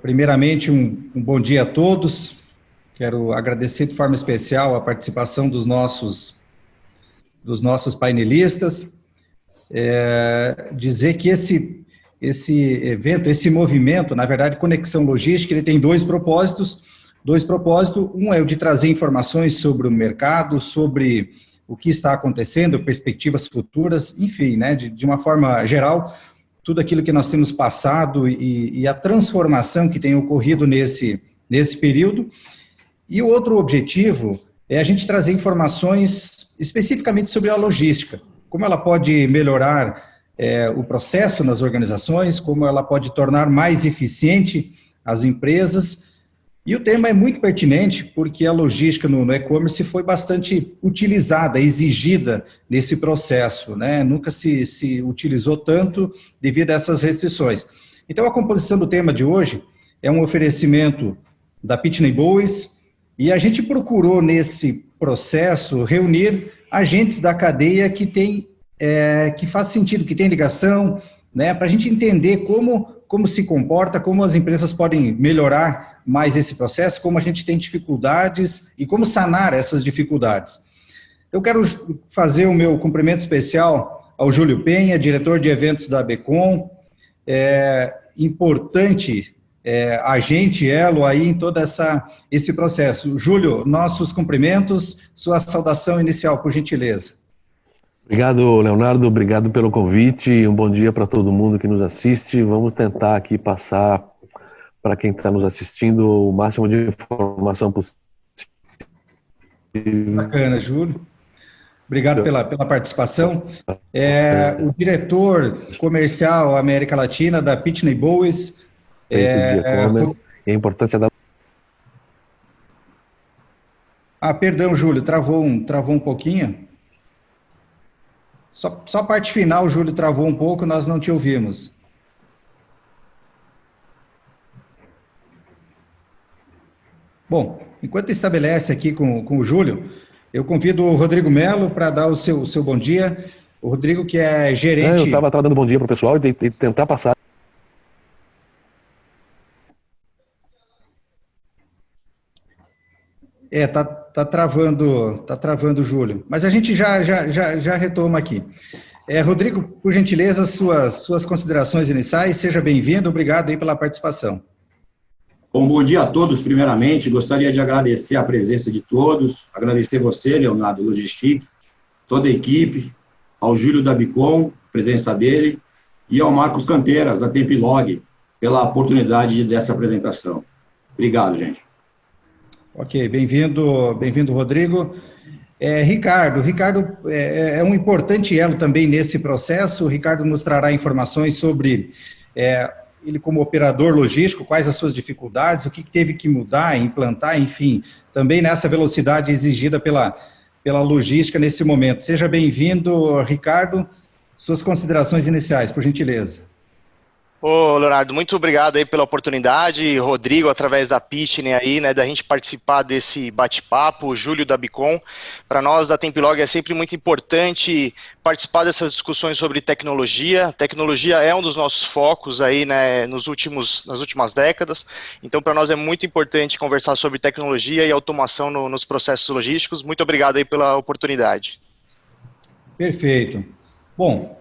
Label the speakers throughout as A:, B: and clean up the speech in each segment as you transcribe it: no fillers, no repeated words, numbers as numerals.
A: Primeiramente, um bom dia a todos. Quero agradecer de forma especial a participação dos nossos painelistas. Dizer que esse evento, esse movimento, na verdade, Conexão Logística, ele tem dois propósitos. Um é o de trazer informações sobre o mercado, sobre o que está acontecendo, perspectivas futuras, enfim, né, de uma forma geral, tudo aquilo que nós temos passado e a transformação que tem ocorrido nesse período. E o outro objetivo é a gente trazer informações especificamente sobre a logística, como ela pode melhorar o processo nas organizações, como ela pode tornar mais eficiente as empresas. E o tema é muito pertinente porque a logística no e-commerce foi bastante utilizada, exigida nesse processo, né? Nunca se utilizou tanto devido a essas restrições. Então, a composição do tema de hoje é um oferecimento da Pitney Bowes e a gente procurou, nesse processo, reunir agentes da cadeia que faz sentido, que tem ligação, né? Para a gente entender como se comporta, como as empresas podem melhorar mais esse processo, como a gente tem dificuldades e como sanar essas dificuldades. Eu quero fazer o meu cumprimento especial ao Júlio Penha, diretor de eventos da ABECOM, importante agente, elo aí em todo esse processo. Júlio, nossos cumprimentos, sua saudação inicial, por gentileza.
B: Obrigado, Leonardo, obrigado pelo convite, um bom dia para todo mundo que nos assiste. Vamos tentar aqui passar para quem está nos assistindo o máximo de informação possível.
A: Bacana, Júlio. Obrigado pela participação. O diretor comercial América Latina da Pitney Bowes.
B: E a importância da...
A: Perdão, Júlio, travou um pouquinho. Só a parte final, Júlio, travou um pouco, nós não te ouvimos. Bom, enquanto estabelece aqui com o Júlio, eu convido o Rodrigo Melo para dar o seu bom dia. O Rodrigo, que é gerente...
B: Eu estava dando bom dia para o pessoal e tentar passar.
A: Tá travando, Júlio. Mas a gente já retoma aqui. Rodrigo, por gentileza, suas considerações iniciais. Seja bem-vindo, obrigado aí pela participação.
C: Bom dia a todos, primeiramente. Gostaria de agradecer a presença de todos, agradecer você, Leonardo Logistic, toda a equipe, ao Júlio da Bicom, presença dele, e ao Marcos Canteiras, da Tempilog, pela oportunidade dessa apresentação. Obrigado, gente.
A: Ok, bem-vindo, Rodrigo. Ricardo é um importante elo também nesse processo. O Ricardo nos trará informações sobre ele como operador logístico, quais as suas dificuldades, o que teve que mudar, implantar, enfim, também nessa velocidade exigida pela logística nesse momento. Seja bem-vindo, Ricardo. Suas considerações iniciais, por gentileza.
D: Ô, Leonardo, muito obrigado aí pela oportunidade, Rodrigo, através da Pitney aí, né, da gente participar desse bate-papo, Júlio da Bicom. Para nós da Tempilog é sempre muito importante participar dessas discussões sobre tecnologia. Tecnologia é um dos nossos focos aí, né, nas últimas décadas. Então, para nós é muito importante conversar sobre tecnologia e automação nos processos logísticos. Muito obrigado aí pela oportunidade.
A: Perfeito. Bom,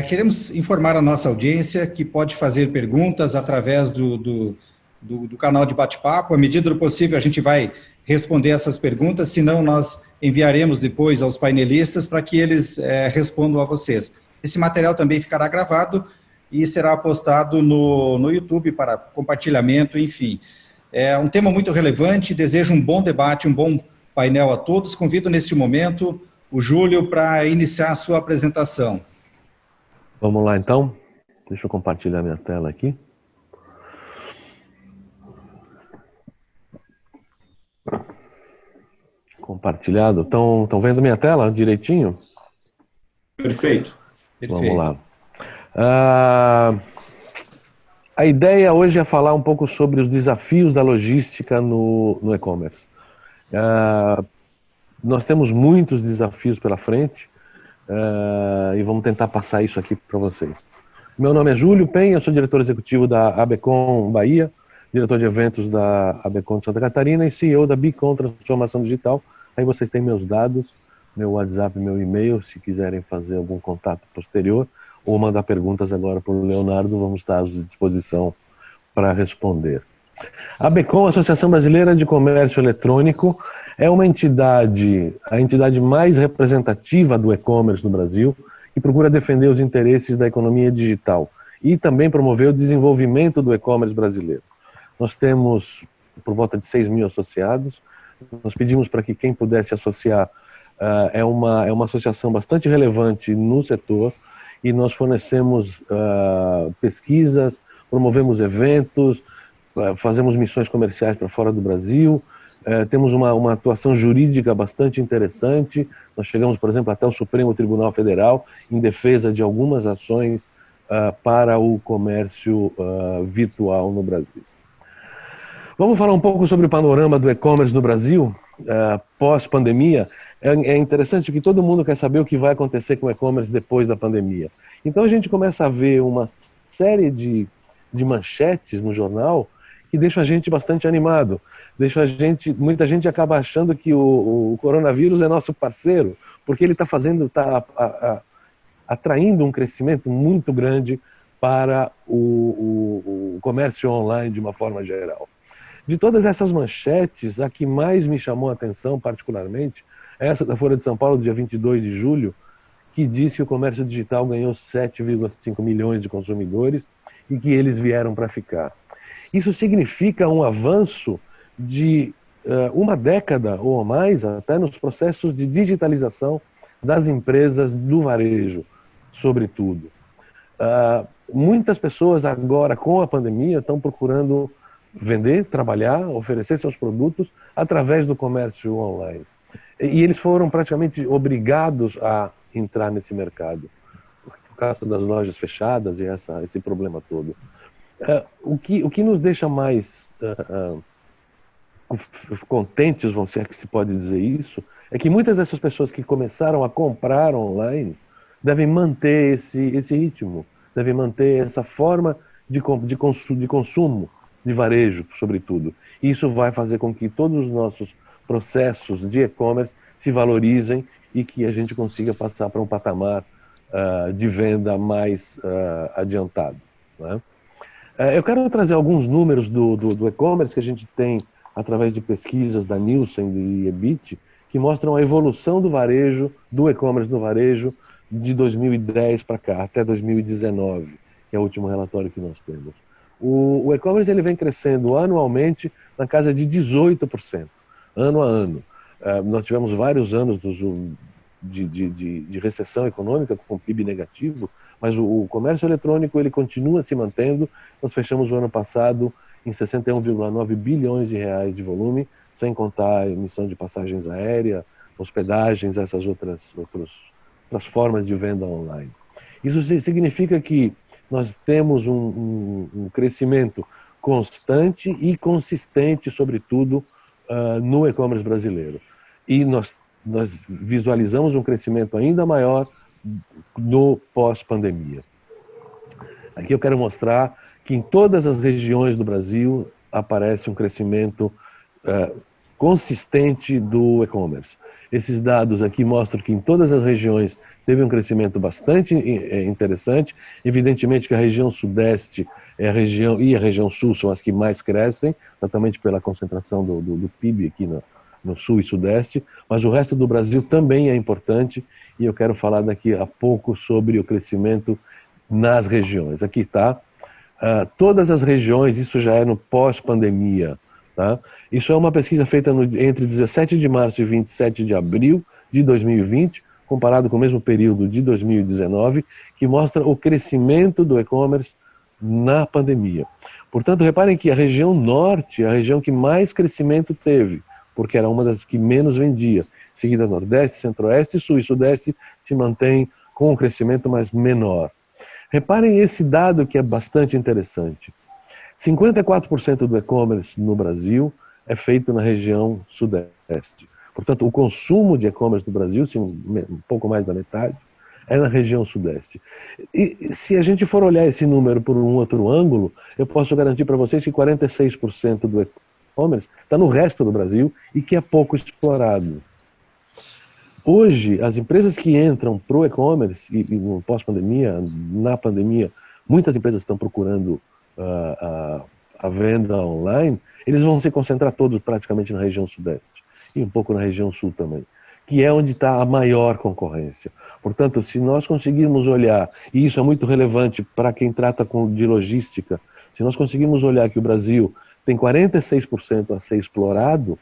A: queremos informar a nossa audiência que pode fazer perguntas através do canal de bate-papo. À medida do possível, a gente vai responder essas perguntas, senão nós enviaremos depois aos painelistas para que eles respondam a vocês. Esse material também ficará gravado e será postado no YouTube para compartilhamento, enfim. É um tema muito relevante, desejo um bom debate, um bom painel a todos. Convido neste momento o Júlio para iniciar a sua apresentação.
B: Vamos lá, então. Deixa eu compartilhar minha tela aqui. Compartilhado. Estão vendo minha tela direitinho?
C: Perfeito.
B: Vamos lá. A ideia hoje é falar um pouco sobre os desafios da logística no e-commerce. Nós temos muitos desafios pela frente. E vamos tentar passar isso aqui para vocês. Meu nome é Júlio Penha, eu sou diretor executivo da ABECOM Bahia. diretor de eventos da ABCom de Santa Catarina e CEO da Bicom Transformação Digital. Aí vocês têm meus dados, meu WhatsApp, meu e-mail, se quiserem fazer algum contato posterior ou mandar perguntas agora para o Leonardo, vamos estar à disposição para responder. A ABCom, Associação Brasileira de Comércio Eletrônico, é uma entidade, a entidade mais representativa do e-commerce no Brasil, que procura defender os interesses da economia digital e também promover o desenvolvimento do e-commerce brasileiro. Nós temos por volta de 6 mil associados. Nós pedimos para que quem pudesse associar, é uma associação bastante relevante no setor, e nós fornecemos pesquisas, promovemos eventos, fazemos missões comerciais para fora do Brasil, temos uma atuação jurídica bastante interessante. Nós chegamos, por exemplo, até o Supremo Tribunal Federal em defesa de algumas ações para o comércio virtual no Brasil. Vamos falar um pouco sobre o panorama do e-commerce no Brasil, pós-pandemia. É interessante que todo mundo quer saber o que vai acontecer com o e-commerce depois da pandemia. Então a gente começa a ver uma série de manchetes no jornal que deixam a gente bastante animado. Muita gente acaba achando que o coronavírus é nosso parceiro, porque ele está atraindo um crescimento muito grande para o comércio online de uma forma geral. De todas essas manchetes, a que mais me chamou a atenção particularmente é essa da Folha de São Paulo, dia 22 de julho, que diz que o comércio digital ganhou 7,5 milhões de consumidores e que eles vieram para ficar. Isso significa um avanço de uma década ou mais, até nos processos de digitalização das empresas do varejo, sobretudo. Muitas pessoas agora, com a pandemia, estão procurando vender, trabalhar, oferecer seus produtos através do comércio online. E eles foram praticamente obrigados a entrar nesse mercado, por causa das lojas fechadas e esse problema todo. O que nos deixa mais contentes, vamos dizer que se pode dizer isso, é que muitas dessas pessoas que começaram a comprar online devem manter esse ritmo, devem manter essa forma de consumo, de varejo, sobretudo. Isso vai fazer com que todos os nossos processos de e-commerce se valorizem e que a gente consiga passar para um patamar de venda mais adiantado, né? Eu quero trazer alguns números do e-commerce que a gente tem através de pesquisas da Nielsen e Ebit, que mostram a evolução do varejo, do e-commerce no varejo, de 2010 para cá, até 2019, que é o último relatório que nós temos. O e-commerce ele vem crescendo anualmente na casa de 18%, ano a ano. Nós tivemos vários anos de recessão econômica com PIB negativo, mas o comércio eletrônico ele continua se mantendo. Nós fechamos o ano passado em 61,9 bilhões de reais de volume, sem contar a emissão de passagens aéreas, hospedagens, essas outras formas de venda online. Isso significa que nós temos um crescimento constante e consistente, sobretudo, no e-commerce brasileiro. E nós visualizamos um crescimento ainda maior no pós-pandemia. Aqui eu quero mostrar que em todas as regiões do Brasil aparece um crescimento consistente do e-commerce. Esses dados aqui mostram que em todas as regiões teve um crescimento bastante interessante. Evidentemente que a região sudeste e a região sul são as que mais crescem, exatamente pela concentração do PIB aqui no sul e sudeste, mas o resto do Brasil também é importante e eu quero falar daqui a pouco sobre o crescimento nas regiões. Aqui está, todas as regiões, isso já é no pós-pandemia, tá? Isso é uma pesquisa feita entre 17 de março e 27 de abril de 2020, comparado com o mesmo período de 2019, que mostra o crescimento do e-commerce na pandemia. Portanto, reparem que a região norte é a região que mais crescimento teve, porque era uma das que menos vendia. Em seguida, Nordeste, Centro-Oeste, Sul e Sudeste se mantém com um crescimento mais menor. Reparem esse dado que é bastante interessante. 54% do e-commerce no Brasil é feito na região Sudeste. Portanto, o consumo de e-commerce no Brasil, um pouco mais da metade, é na região sudeste. E se a gente for olhar esse número por um outro ângulo, eu posso garantir para vocês que 46% do e-commerce está no resto do Brasil e que é pouco explorado. Hoje, as empresas que entram para o e-commerce, e no pós-pandemia, na pandemia, muitas empresas estão procurando a venda online, eles vão se concentrar todos praticamente na região sudeste e um pouco na região sul também, que é onde está a maior concorrência. Portanto, se nós conseguirmos olhar, e isso é muito relevante para quem trata de logística, se nós conseguirmos olhar que o Brasil tem 46% a ser explorado,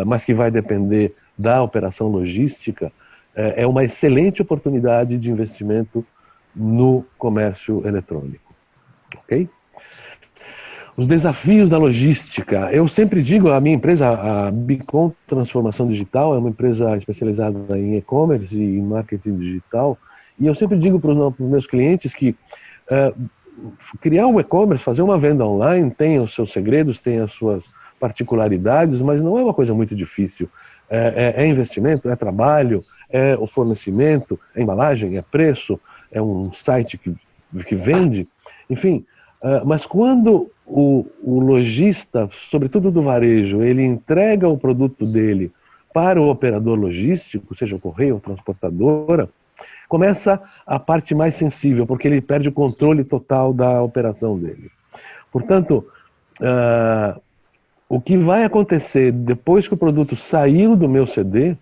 B: mas que vai depender da operação logística, é uma excelente oportunidade de investimento no comércio eletrônico. Ok? Os desafios da logística. Eu sempre digo, a minha empresa, a Bicom Transformação Digital, é uma empresa especializada em e-commerce e em marketing digital, e eu sempre digo para os meus clientes que criar um e-commerce, fazer uma venda online, tem os seus segredos, tem as suas particularidades, mas não é uma coisa muito difícil. É investimento, é trabalho, é o fornecimento, é embalagem, é preço, é um site que vende, enfim. Mas quando o lojista, sobretudo do varejo, ele entrega o produto dele para o operador logístico, seja o correio ou transportadora, começa a parte mais sensível, porque ele perde o controle total da operação dele. Portanto, o que vai acontecer depois que o produto saiu do meu CD,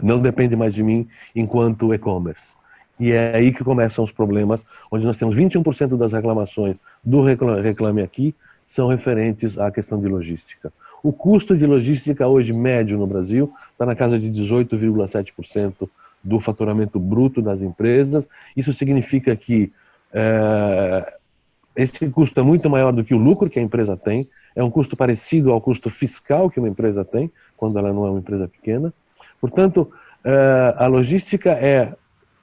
B: não depende mais de mim enquanto e-commerce. E é aí que começam os problemas, onde nós temos 21% das reclamações do Reclame Aqui são referentes à questão de logística. O custo de logística hoje médio no Brasil está na casa de 18,7% do faturamento bruto das empresas. Isso significa que esse custo é muito maior do que o lucro que a empresa tem, é um custo parecido ao custo fiscal que uma empresa tem, quando ela não é uma empresa pequena. Portanto, a logística é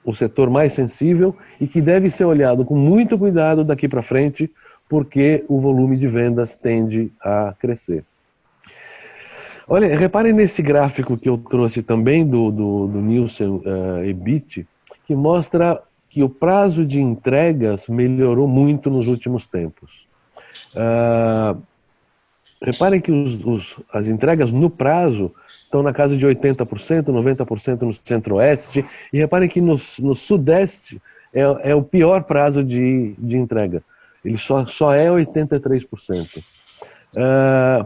B: o setor mais sensível e que deve ser olhado com muito cuidado daqui para frente, porque o volume de vendas tende a crescer. Olha, reparem nesse gráfico que eu trouxe também do Nielsen EBIT, que mostra que o prazo de entregas melhorou muito nos últimos tempos. Reparem que as entregas no prazo estão na casa de 80%, 90% no centro-oeste, e reparem que no sudeste é o pior prazo de entrega. Ele só é 83%.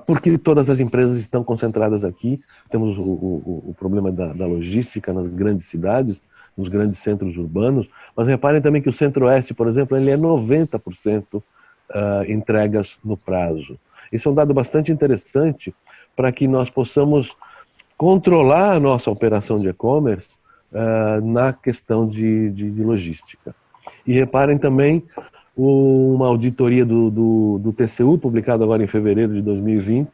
B: Porque todas as empresas estão concentradas aqui, temos o problema da logística nas grandes cidades, nos grandes centros urbanos, mas reparem também que o centro-oeste, por exemplo, ele é 90% entregas no prazo. Esse é um dado bastante interessante para que nós possamos controlar a nossa operação de e-commerce na questão de logística. E reparem também uma auditoria do TCU, publicada agora em fevereiro de 2020,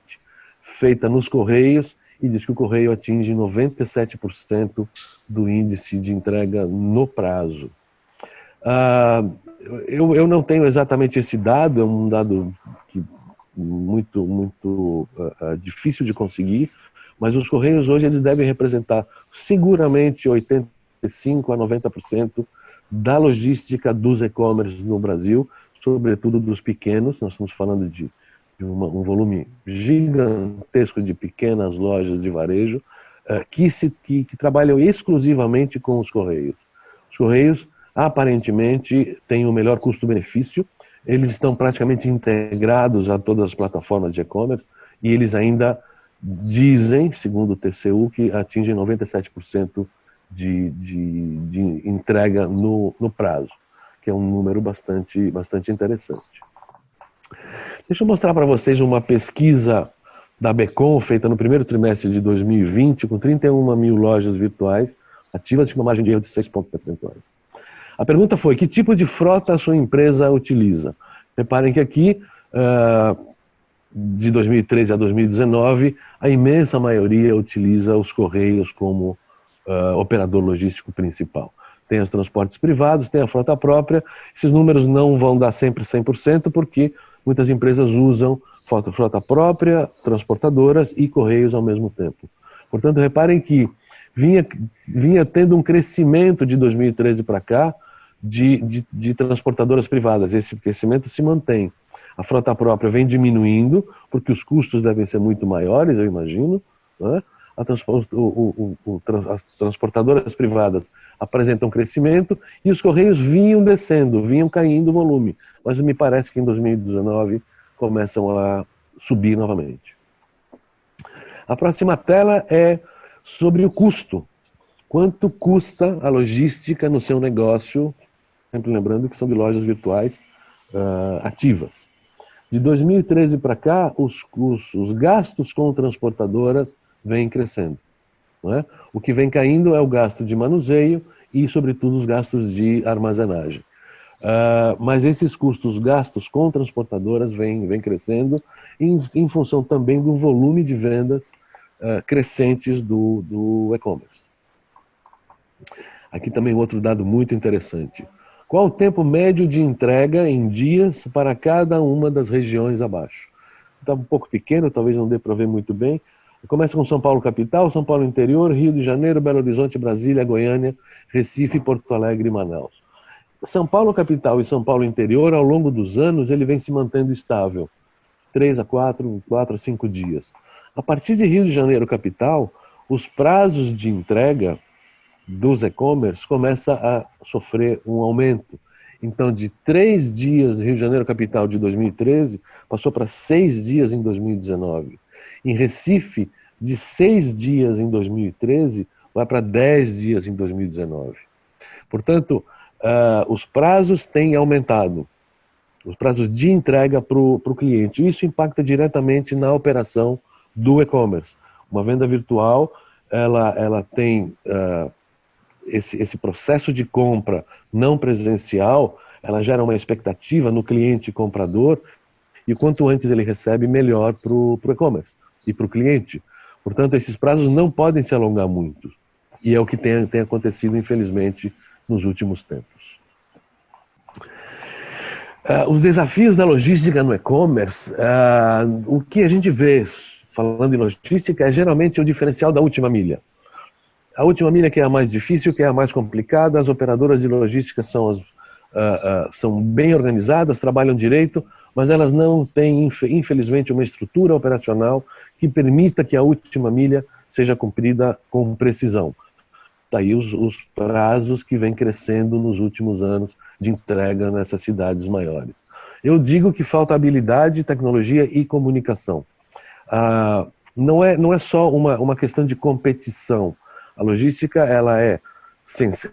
B: feita nos Correios, e diz que o Correio atinge 97% do índice de entrega no prazo. Eu não tenho exatamente esse dado, é um dado muito difícil de conseguir, mas os Correios hoje eles devem representar seguramente 85% a 90% da logística dos e-commerce no Brasil, sobretudo dos pequenos. Nós estamos falando de um volume gigantesco de pequenas lojas de varejo que trabalham exclusivamente com os Correios. Os Correios, aparentemente, têm o melhor custo-benefício, eles estão praticamente integrados a todas as plataformas de e-commerce e eles ainda dizem, segundo o TCU, que atingem 97% de entrega no prazo, que é um número bastante interessante. Deixa eu mostrar para vocês uma pesquisa da Becom, feita no primeiro trimestre de 2020, com 31 mil lojas virtuais ativas e uma margem de erro de 6 pontos percentuais. A pergunta foi: que tipo de frota a sua empresa utiliza? Reparem que aqui, de 2013 a 2019, a imensa maioria utiliza os Correios como operador logístico principal. Tem os transportes privados, tem a frota própria. Esses números não vão dar sempre 100%, porque muitas empresas usam frota própria, transportadoras e Correios ao mesmo tempo. Portanto, reparem que vinha tendo um crescimento de 2013 para cá de transportadoras privadas. Esse crescimento se mantém. A frota própria vem diminuindo, porque os custos devem ser muito maiores, eu imagino, né? As transportadoras privadas apresentam crescimento e os Correios vinham descendo, vinham caindo o volume. Mas me parece que em 2019 começam a subir novamente. A próxima tela é sobre o custo. Quanto custa a logística no seu negócio? Sempre lembrando que são de lojas virtuais ativas. De 2013 para cá, os gastos com transportadoras vêm crescendo. Não é? O que vem caindo é o gasto de manuseio e, sobretudo, os gastos de armazenagem. Mas esses custos gastos com transportadoras vêm crescendo em função também do volume de vendas crescentes do e-commerce. Aqui também outro dado muito interessante. Qual o tempo médio de entrega em dias para cada uma das regiões abaixo? Está um pouco pequeno, talvez não dê para ver muito bem. Começa com São Paulo capital, São Paulo interior, Rio de Janeiro, Belo Horizonte, Brasília, Goiânia, Recife, Porto Alegre e Manaus. São Paulo capital e São Paulo interior, ao longo dos anos, ele vem se mantendo estável. 3 a 4 a 5 dias. A partir de Rio de Janeiro capital, os prazos de entrega dos e-commerce começam a sofrer um aumento. Então, de 3 dias Rio de Janeiro capital de 2013, passou para 6 dias em 2019. Em Recife, de 6 dias em 2013, vai para 10 dias em 2019. Portanto, os prazos têm aumentado, os prazos de entrega para o cliente. Isso impacta diretamente na operação do e-commerce. Uma venda virtual, ela tem esse processo de compra não presencial, ela gera uma expectativa no cliente comprador, e quanto antes ele recebe, melhor para o e-commerce e para o cliente. Portanto, esses prazos não podem se alongar muito. E é o que tem acontecido, infelizmente, nos últimos tempos. Os desafios da logística no e-commerce, o que a gente vê, falando em logística, é geralmente o diferencial da última milha. A última milha que é a mais difícil, que é a mais complicada. As operadoras de logística são bem organizadas, trabalham direito, mas elas não têm, infelizmente, uma estrutura operacional que permita que a última milha seja cumprida com precisão. Daí os prazos que vêm crescendo nos últimos anos de entrega nessas cidades maiores. Eu digo que falta habilidade, tecnologia e comunicação. Não é só uma questão de competição. A logística, ela é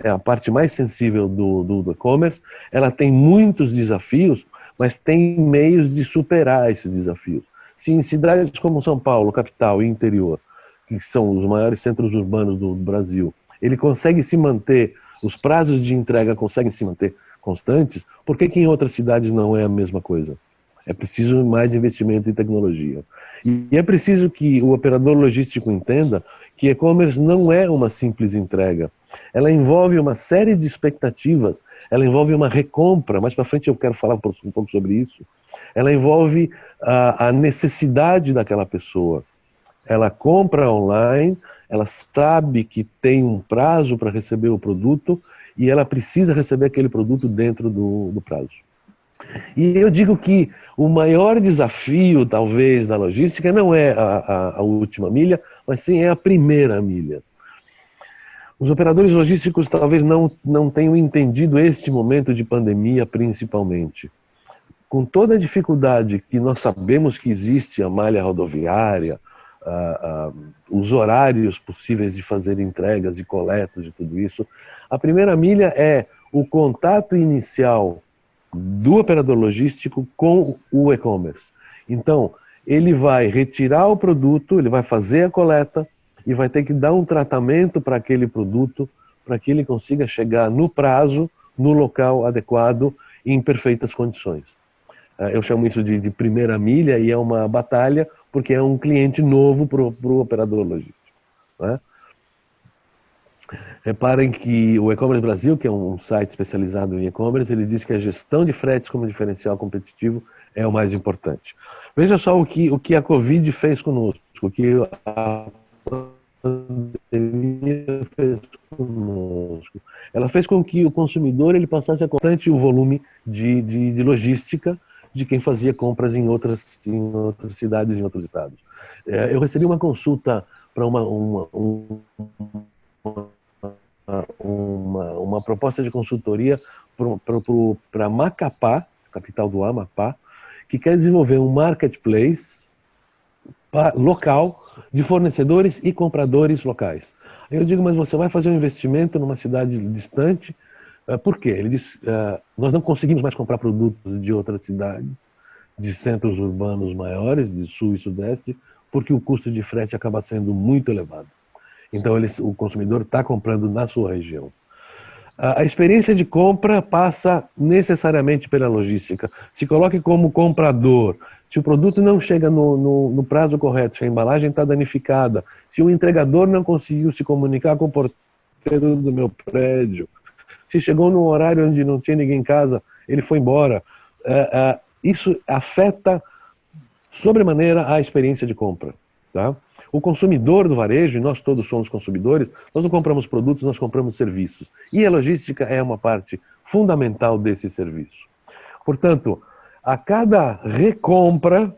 B: a parte mais sensível do e-commerce, ela tem muitos desafios, mas tem meios de superar esses desafios. Se em cidades como São Paulo, capital e interior, que são os maiores centros urbanos do Brasil, ele consegue se manter, os prazos de entrega conseguem se manter constantes, por que em outras cidades não é a mesma coisa? É preciso mais investimento em tecnologia. E é preciso que o operador logístico entenda que e-commerce não é uma simples entrega. Ela envolve uma série de expectativas, ela envolve uma recompra, mais para frente eu quero falar um pouco sobre isso. Ela envolve a necessidade daquela pessoa. Ela compra online, ela sabe que tem um prazo para receber o produto e ela precisa receber aquele produto dentro do prazo. E eu digo que o maior desafio, talvez, da logística não é a última milha, mas sim é a primeira milha. Os operadores logísticos talvez não tenham entendido este momento de pandemia, principalmente. Com toda a dificuldade que nós sabemos que existe a malha rodoviária, os horários possíveis de fazer entregas e coletas e tudo isso, a primeira milha é o contato inicial do operador logístico com o e-commerce. Então, ele vai retirar o produto, ele vai fazer a coleta e vai ter que dar um tratamento para aquele produto para que ele consiga chegar no prazo, no local adequado e em perfeitas condições. Eu chamo isso de primeira milha e é uma batalha porque é um cliente novo para o operador logístico, né? Reparem que o E-Commerce Brasil, que é um site especializado em e-commerce, ele diz que a gestão de fretes como diferencial competitivo é o mais importante. Veja só o que a Covid fez conosco, o que a pandemia fez conosco? Ela fez com que o consumidor ele passasse a constante o volume de logística de quem fazia compras em outras cidades, em outros estados. Eu recebi uma consulta para uma proposta de consultoria para Macapá, capital do Amapá, que quer desenvolver um marketplace local de fornecedores e compradores locais. Eu digo, mas você vai fazer um investimento numa cidade distante? Por quê? Ele diz, nós não conseguimos mais comprar produtos de outras cidades, de centros urbanos maiores, de sul e sudeste, porque o custo de frete acaba sendo muito elevado. Então o consumidor está comprando na sua região. A experiência de compra passa necessariamente pela logística. Se coloque como comprador. Se o produto não chega no prazo correto, se a embalagem está danificada, se o entregador não conseguiu se comunicar com o porteiro do meu prédio, se chegou num horário onde não tinha ninguém em casa, ele foi embora, isso afeta sobremaneira a experiência de compra. Tá? O consumidor do varejo, e nós todos somos consumidores, nós não compramos produtos, nós compramos serviços. E a logística é uma parte fundamental desse serviço. Portanto, a cada recompra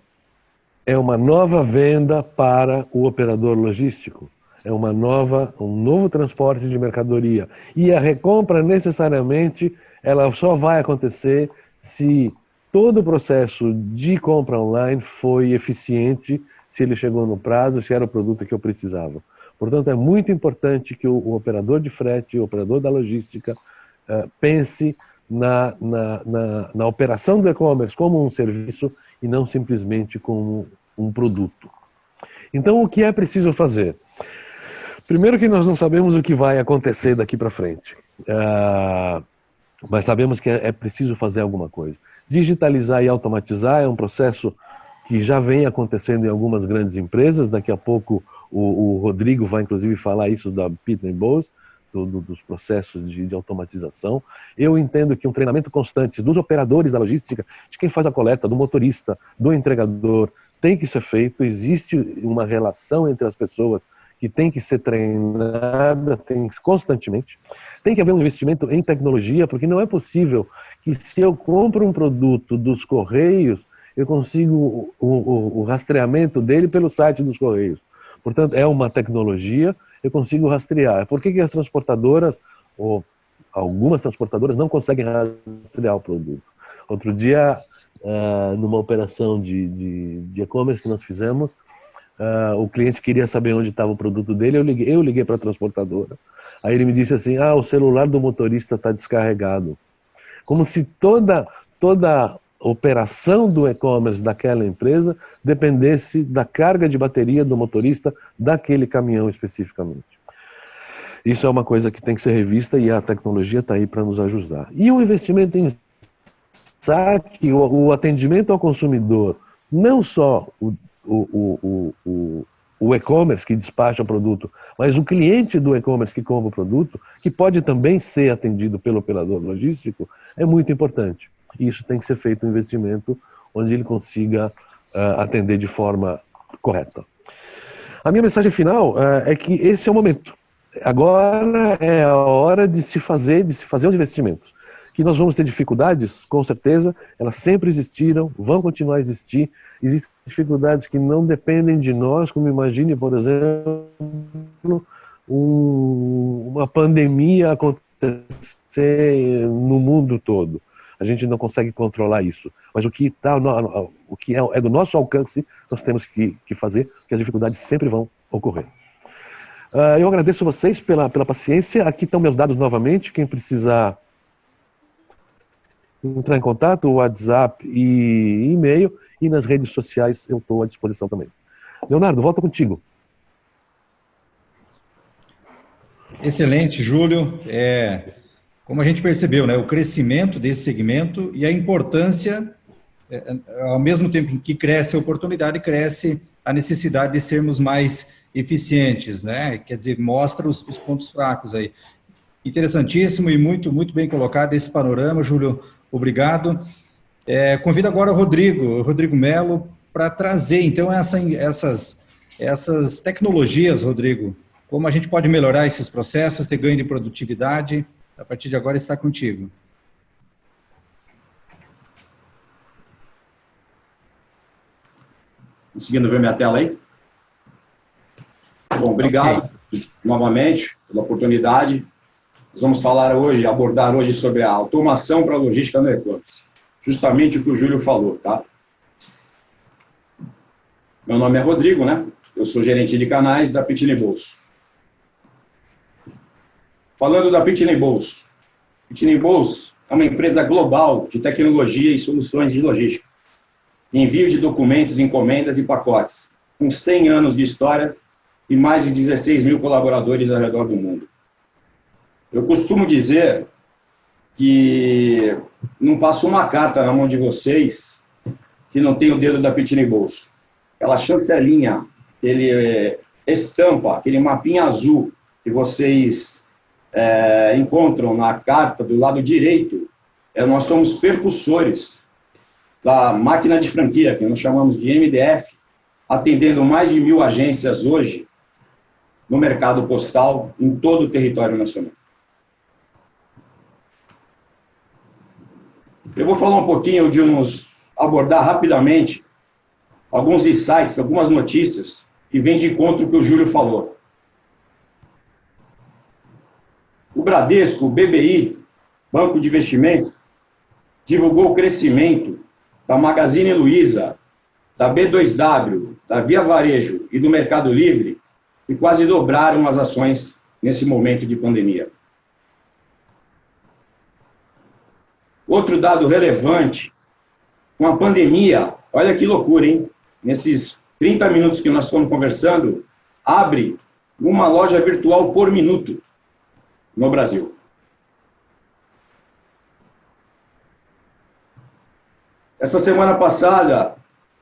B: é uma nova venda para o operador logístico. É um novo transporte de mercadoria. E a recompra, necessariamente, ela só vai acontecer se todo o processo de compra online foi eficiente, se ele chegou no prazo, se era o produto que eu precisava. Portanto, é muito importante que o operador de frete, o operador da logística, pense na operação do e-commerce como um serviço e não simplesmente como um produto. Então, o que é preciso fazer? Primeiro que nós não sabemos o que vai acontecer daqui para frente, mas sabemos que é preciso fazer alguma coisa. Digitalizar e automatizar é um processo que já vem acontecendo em algumas grandes empresas. Daqui a pouco o Rodrigo vai inclusive falar isso da Pitney Bowes, dos processos de automatização. Eu entendo que um treinamento constante dos operadores da logística, de quem faz a coleta, do motorista, do entregador, tem que ser feito. Existe uma relação entre as pessoas que tem que ser treinada constantemente. Tem que haver um investimento em tecnologia, porque não é possível que se eu compro um produto dos Correios, eu consigo o rastreamento dele pelo site dos Correios. Portanto, é uma tecnologia, eu consigo rastrear. Por que as transportadoras, ou algumas transportadoras, não conseguem rastrear o produto? Outro dia, numa operação de e-commerce que nós fizemos, o cliente queria saber onde estava o produto dele, eu liguei para a transportadora. Aí ele me disse assim, o celular do motorista está descarregado. Como se toda operação do e-commerce daquela empresa dependesse da carga de bateria do motorista daquele caminhão especificamente. Isso é uma coisa que tem que ser revista e a tecnologia está aí para nos ajudar. E o investimento em saque, o atendimento ao consumidor, não só o e-commerce que despacha o produto, mas o cliente do e-commerce que compra o produto, que pode também ser atendido pelo operador logístico, é muito importante. E isso tem que ser feito um investimento onde ele consiga atender de forma correta. A minha mensagem final é que esse é o momento. Agora é a hora de se fazer os investimentos. Que nós vamos ter dificuldades, com certeza, elas sempre existiram, vão continuar a existir. Existem dificuldades que não dependem de nós, como imagine, por exemplo, uma pandemia acontecer no mundo todo. A gente não consegue controlar isso. Mas o que é do nosso alcance, nós temos que fazer, porque as dificuldades sempre vão ocorrer. Eu agradeço vocês pela paciência. Aqui estão meus dados novamente. Quem precisar entrar em contato, WhatsApp e e-mail. E nas redes sociais eu estou à disposição também. Leonardo, volta contigo.
A: Excelente, Júlio. Como a gente percebeu, né, o crescimento desse segmento e a importância, ao mesmo tempo em que cresce a oportunidade, cresce a necessidade de sermos mais eficientes, né? Quer dizer, mostra os pontos fracos aí. Interessantíssimo e muito bem colocado esse panorama, Júlio. Obrigado. Convido agora o Rodrigo Melo, para trazer, então, essas tecnologias, Rodrigo, como a gente pode melhorar esses processos, ter ganho de produtividade. A partir de agora está contigo.
C: Conseguindo ver minha tela aí? Bom, obrigado novamente pela oportunidade. Nós vamos abordar hoje sobre a automação para a logística no e-commerce. Justamente o que o Júlio falou, tá? Meu nome é Rodrigo, né? Eu sou gerente de canais da Pitney Bowes. Falando da Pitney Bowes. Pitney Bowes é uma empresa global de tecnologia e soluções de logística. Envio de documentos, encomendas e pacotes, com 100 anos de história e mais de 16 mil colaboradores ao redor do mundo. Eu costumo dizer que não passa uma carta na mão de vocês que não tem o dedo da Pitney Bowes. Aquela chancelinha, aquele estampa, aquele mapinha azul que vocês encontram na carta do lado direito, nós somos percussores da máquina de franquia, que nós chamamos de MDF, atendendo mais de 1.000 agências hoje no mercado postal em todo o território nacional. Eu vou falar um pouquinho abordar rapidamente alguns insights, algumas notícias que vêm de encontro com o que o Júlio falou. O Bradesco, o BBI, Banco de Investimento, divulgou o crescimento da Magazine Luiza, da B2W, da Via Varejo e do Mercado Livre, e quase dobraram as ações nesse momento de pandemia. Outro dado relevante, com a pandemia, olha que loucura, hein? Nesses 30 minutos que nós estamos conversando, abre uma loja virtual por minuto no Brasil. Essa semana passada,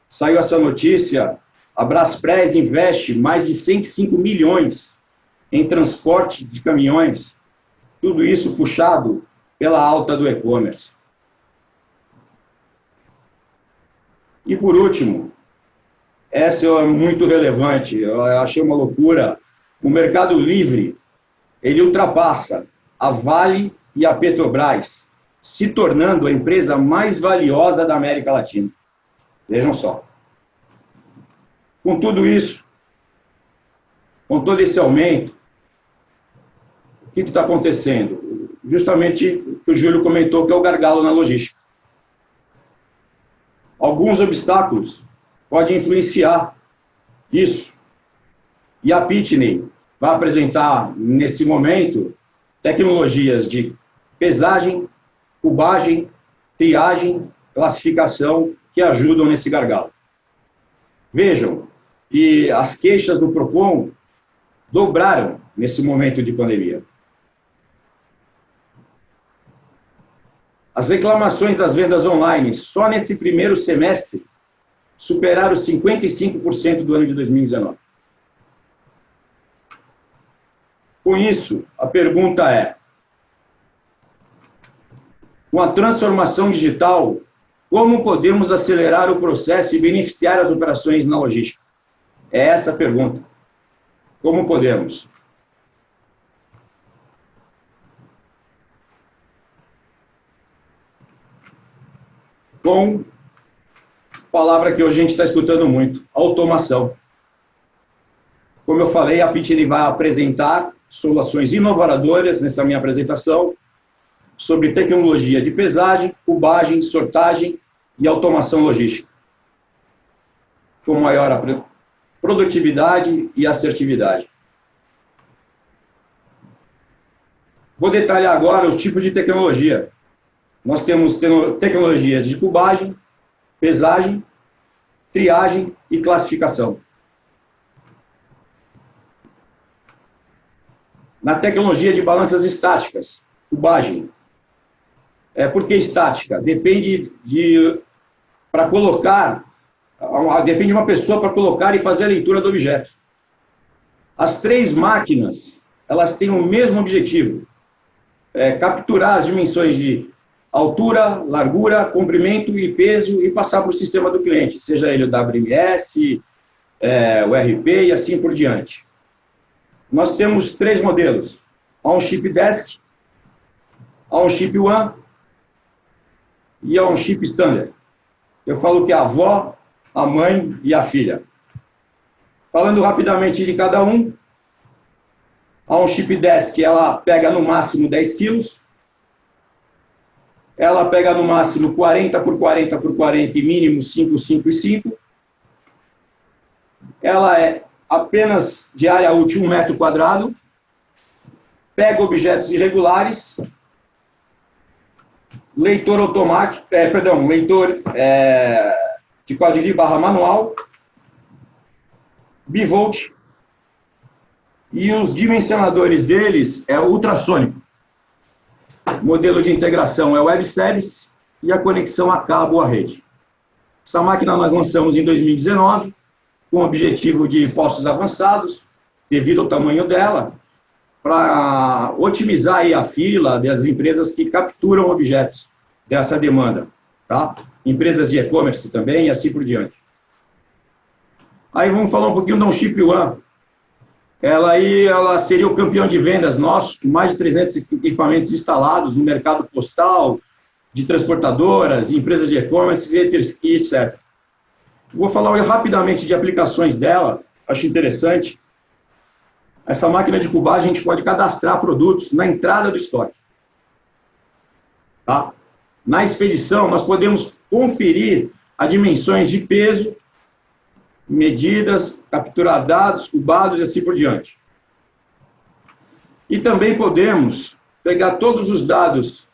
C: saiu essa notícia, a Braspress investe mais de 105 milhões em transporte de caminhões, tudo isso puxado pela alta do e-commerce. E por último, essa é muito relevante, eu achei uma loucura, o Mercado Livre, ele ultrapassa a Vale e a Petrobras, se tornando a empresa mais valiosa da América Latina. Vejam só. Com tudo isso, com todo esse aumento, o que está acontecendo? Justamente o que o Júlio comentou, que é o gargalo na logística. Alguns obstáculos podem influenciar isso. E a Pitney vai apresentar, nesse momento, tecnologias de pesagem, cubagem, triagem, classificação, que ajudam nesse gargalo. Vejam, e as queixas do Procon dobraram nesse momento de pandemia. As reclamações das vendas online, só nesse primeiro semestre, superaram 55% do ano de 2019. Com isso, a pergunta é, com a transformação digital, como podemos acelerar o processo e beneficiar as operações na logística? É essa a pergunta. Como podemos? Com a palavra que hoje a gente está escutando muito, automação. Como eu falei, a Pitney vai apresentar soluções inovadoras nessa minha apresentação sobre tecnologia de pesagem, cubagem, sortagem e automação logística, com maior produtividade e assertividade. Vou detalhar agora os tipos de tecnologia. Nós temos tecnologias de cubagem, pesagem, triagem e classificação. Na tecnologia de balanças estáticas, cubagem. Por que estática? Depende de uma pessoa para colocar e fazer a leitura do objeto. As três máquinas, elas têm o mesmo objetivo, capturar as dimensões de altura, largura, comprimento e peso e passar para o sistema do cliente, seja ele o WMS, o RP e assim por diante. nós temos 3 modelos. On-chip desk, on-chip one e on-chip standard. Eu falo que é a avó, a mãe e a filha. Falando rapidamente de cada um, a on-chip desk, ela pega no máximo 10 quilos. Ela pega no máximo 40 por 40 por 40 e mínimo 5, 5 e 5. Ela é apenas de área útil 1 metro quadrado. Pega objetos irregulares. Leitor automático, leitor de código de barra manual. Bivolt. E os dimensionadores deles é ultrassônico. O modelo de integração é Web Service e a conexão a cabo à rede. Essa máquina nós lançamos em 2019, com o objetivo de postos avançados, devido ao tamanho dela, para otimizar aí a fila das empresas que capturam objetos dessa demanda. Tá? Empresas de e-commerce também e assim por diante. Aí vamos falar um pouquinho da On-chip One. Ela seria o campeão de vendas nosso, com mais de 300 equipamentos instalados no mercado postal, de transportadoras, empresas de e-commerce, etc. Vou falar rapidamente de aplicações dela, acho interessante. Essa máquina de cubagem, a gente pode cadastrar produtos na entrada do estoque. Tá? Na expedição, nós podemos conferir as dimensões de peso, medidas, capturar dados, cubados e assim por diante. E também podemos pegar todos os dados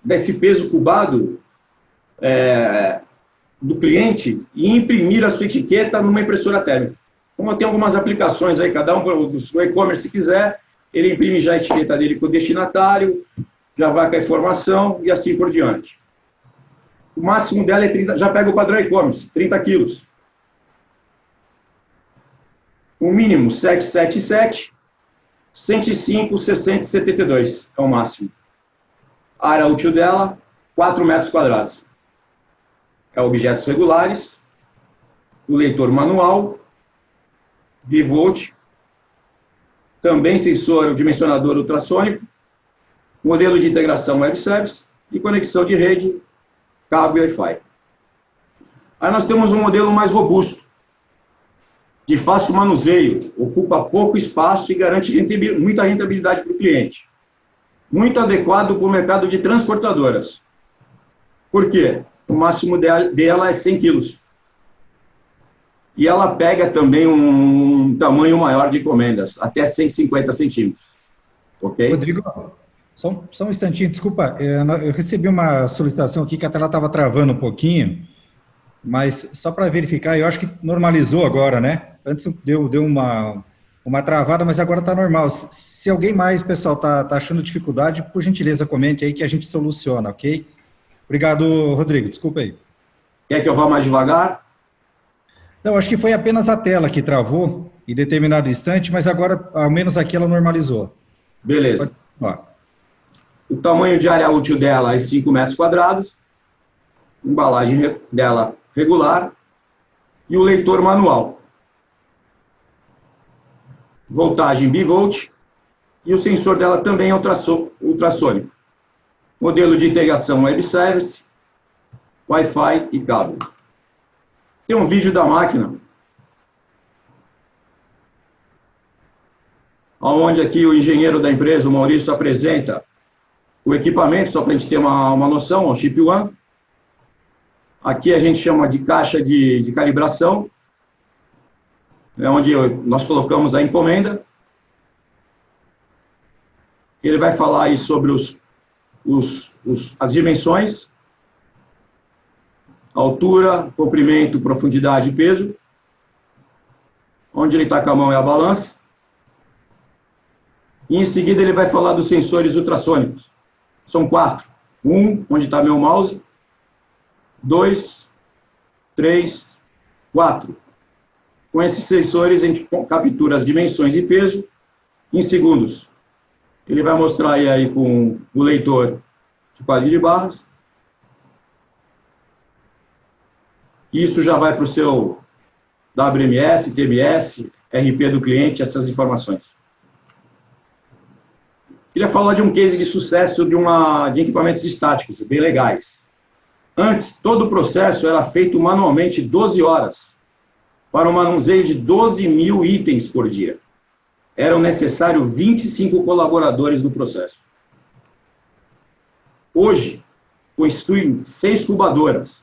C: desse peso cubado do cliente e imprimir a sua etiqueta numa impressora térmica. Como tem algumas aplicações aí, cada um do seu e-commerce, se quiser, ele imprime já a etiqueta dele com o destinatário, já vai com a informação e assim por diante. O máximo dela é 30, já pega o padrão e-commerce, 30 quilos. O mínimo, 777, 105, 60 e 72 é o máximo. A área útil dela, 4 metros quadrados. É objetos regulares, o leitor manual, bivolt, também sensor dimensionador ultrassônico, modelo de integração web service e conexão de rede, cabo e Wi-Fi. Aí nós temos um modelo mais robusto, de fácil manuseio, ocupa pouco espaço e garante muita rentabilidade para o cliente. Muito adequado para o mercado de transportadoras. Por quê? O máximo dela é 100 quilos. E ela pega também um tamanho maior de encomendas, até 150 centímetros. Ok?
A: Rodrigo, só um instantinho, desculpa, eu recebi uma solicitação aqui que a tela estava travando um pouquinho, mas só para verificar, eu acho que normalizou agora, né? Antes deu uma travada, mas agora está normal. Se alguém mais, pessoal, está achando dificuldade, por gentileza, comente aí que a gente soluciona, ok? Obrigado, Rodrigo, desculpa aí.
C: Quer que eu vá mais devagar?
A: Não, acho que foi apenas a tela que travou em determinado instante, mas agora, ao menos aqui, ela normalizou.
C: Beleza.
A: Pode...
C: O tamanho de área útil dela é 5 metros quadrados, embalagem dela regular e o leitor manual. Voltagem bivolt e o sensor dela também é ultrassônico. Modelo de integração web service, Wi-Fi e cabo. Tem um vídeo da máquina, onde aqui o engenheiro da empresa, o Maurício, apresenta o equipamento, só para a gente ter uma noção, o chip One. Aqui a gente chama de caixa de calibração, é onde nós colocamos a encomenda. Ele vai falar aí sobre as dimensões, altura, comprimento, profundidade e peso. Onde ele está com a mão é a balança. E em seguida ele vai falar dos sensores ultrassônicos. São 4. 1, onde está meu mouse. 2, 3, 4. Com esses sensores, a gente captura as dimensões e peso em segundos. Ele vai mostrar aí com o leitor de código de barras. Isso já vai para o seu WMS, TMS, RP do cliente, essas informações. Queria falar de um case de sucesso de equipamentos estáticos, bem legais. Antes, todo o processo era feito manualmente 12 horas, para um manuseio de 12 mil itens por dia. Eram necessários 25 colaboradores no processo. Hoje, constituem 6 cubadoras,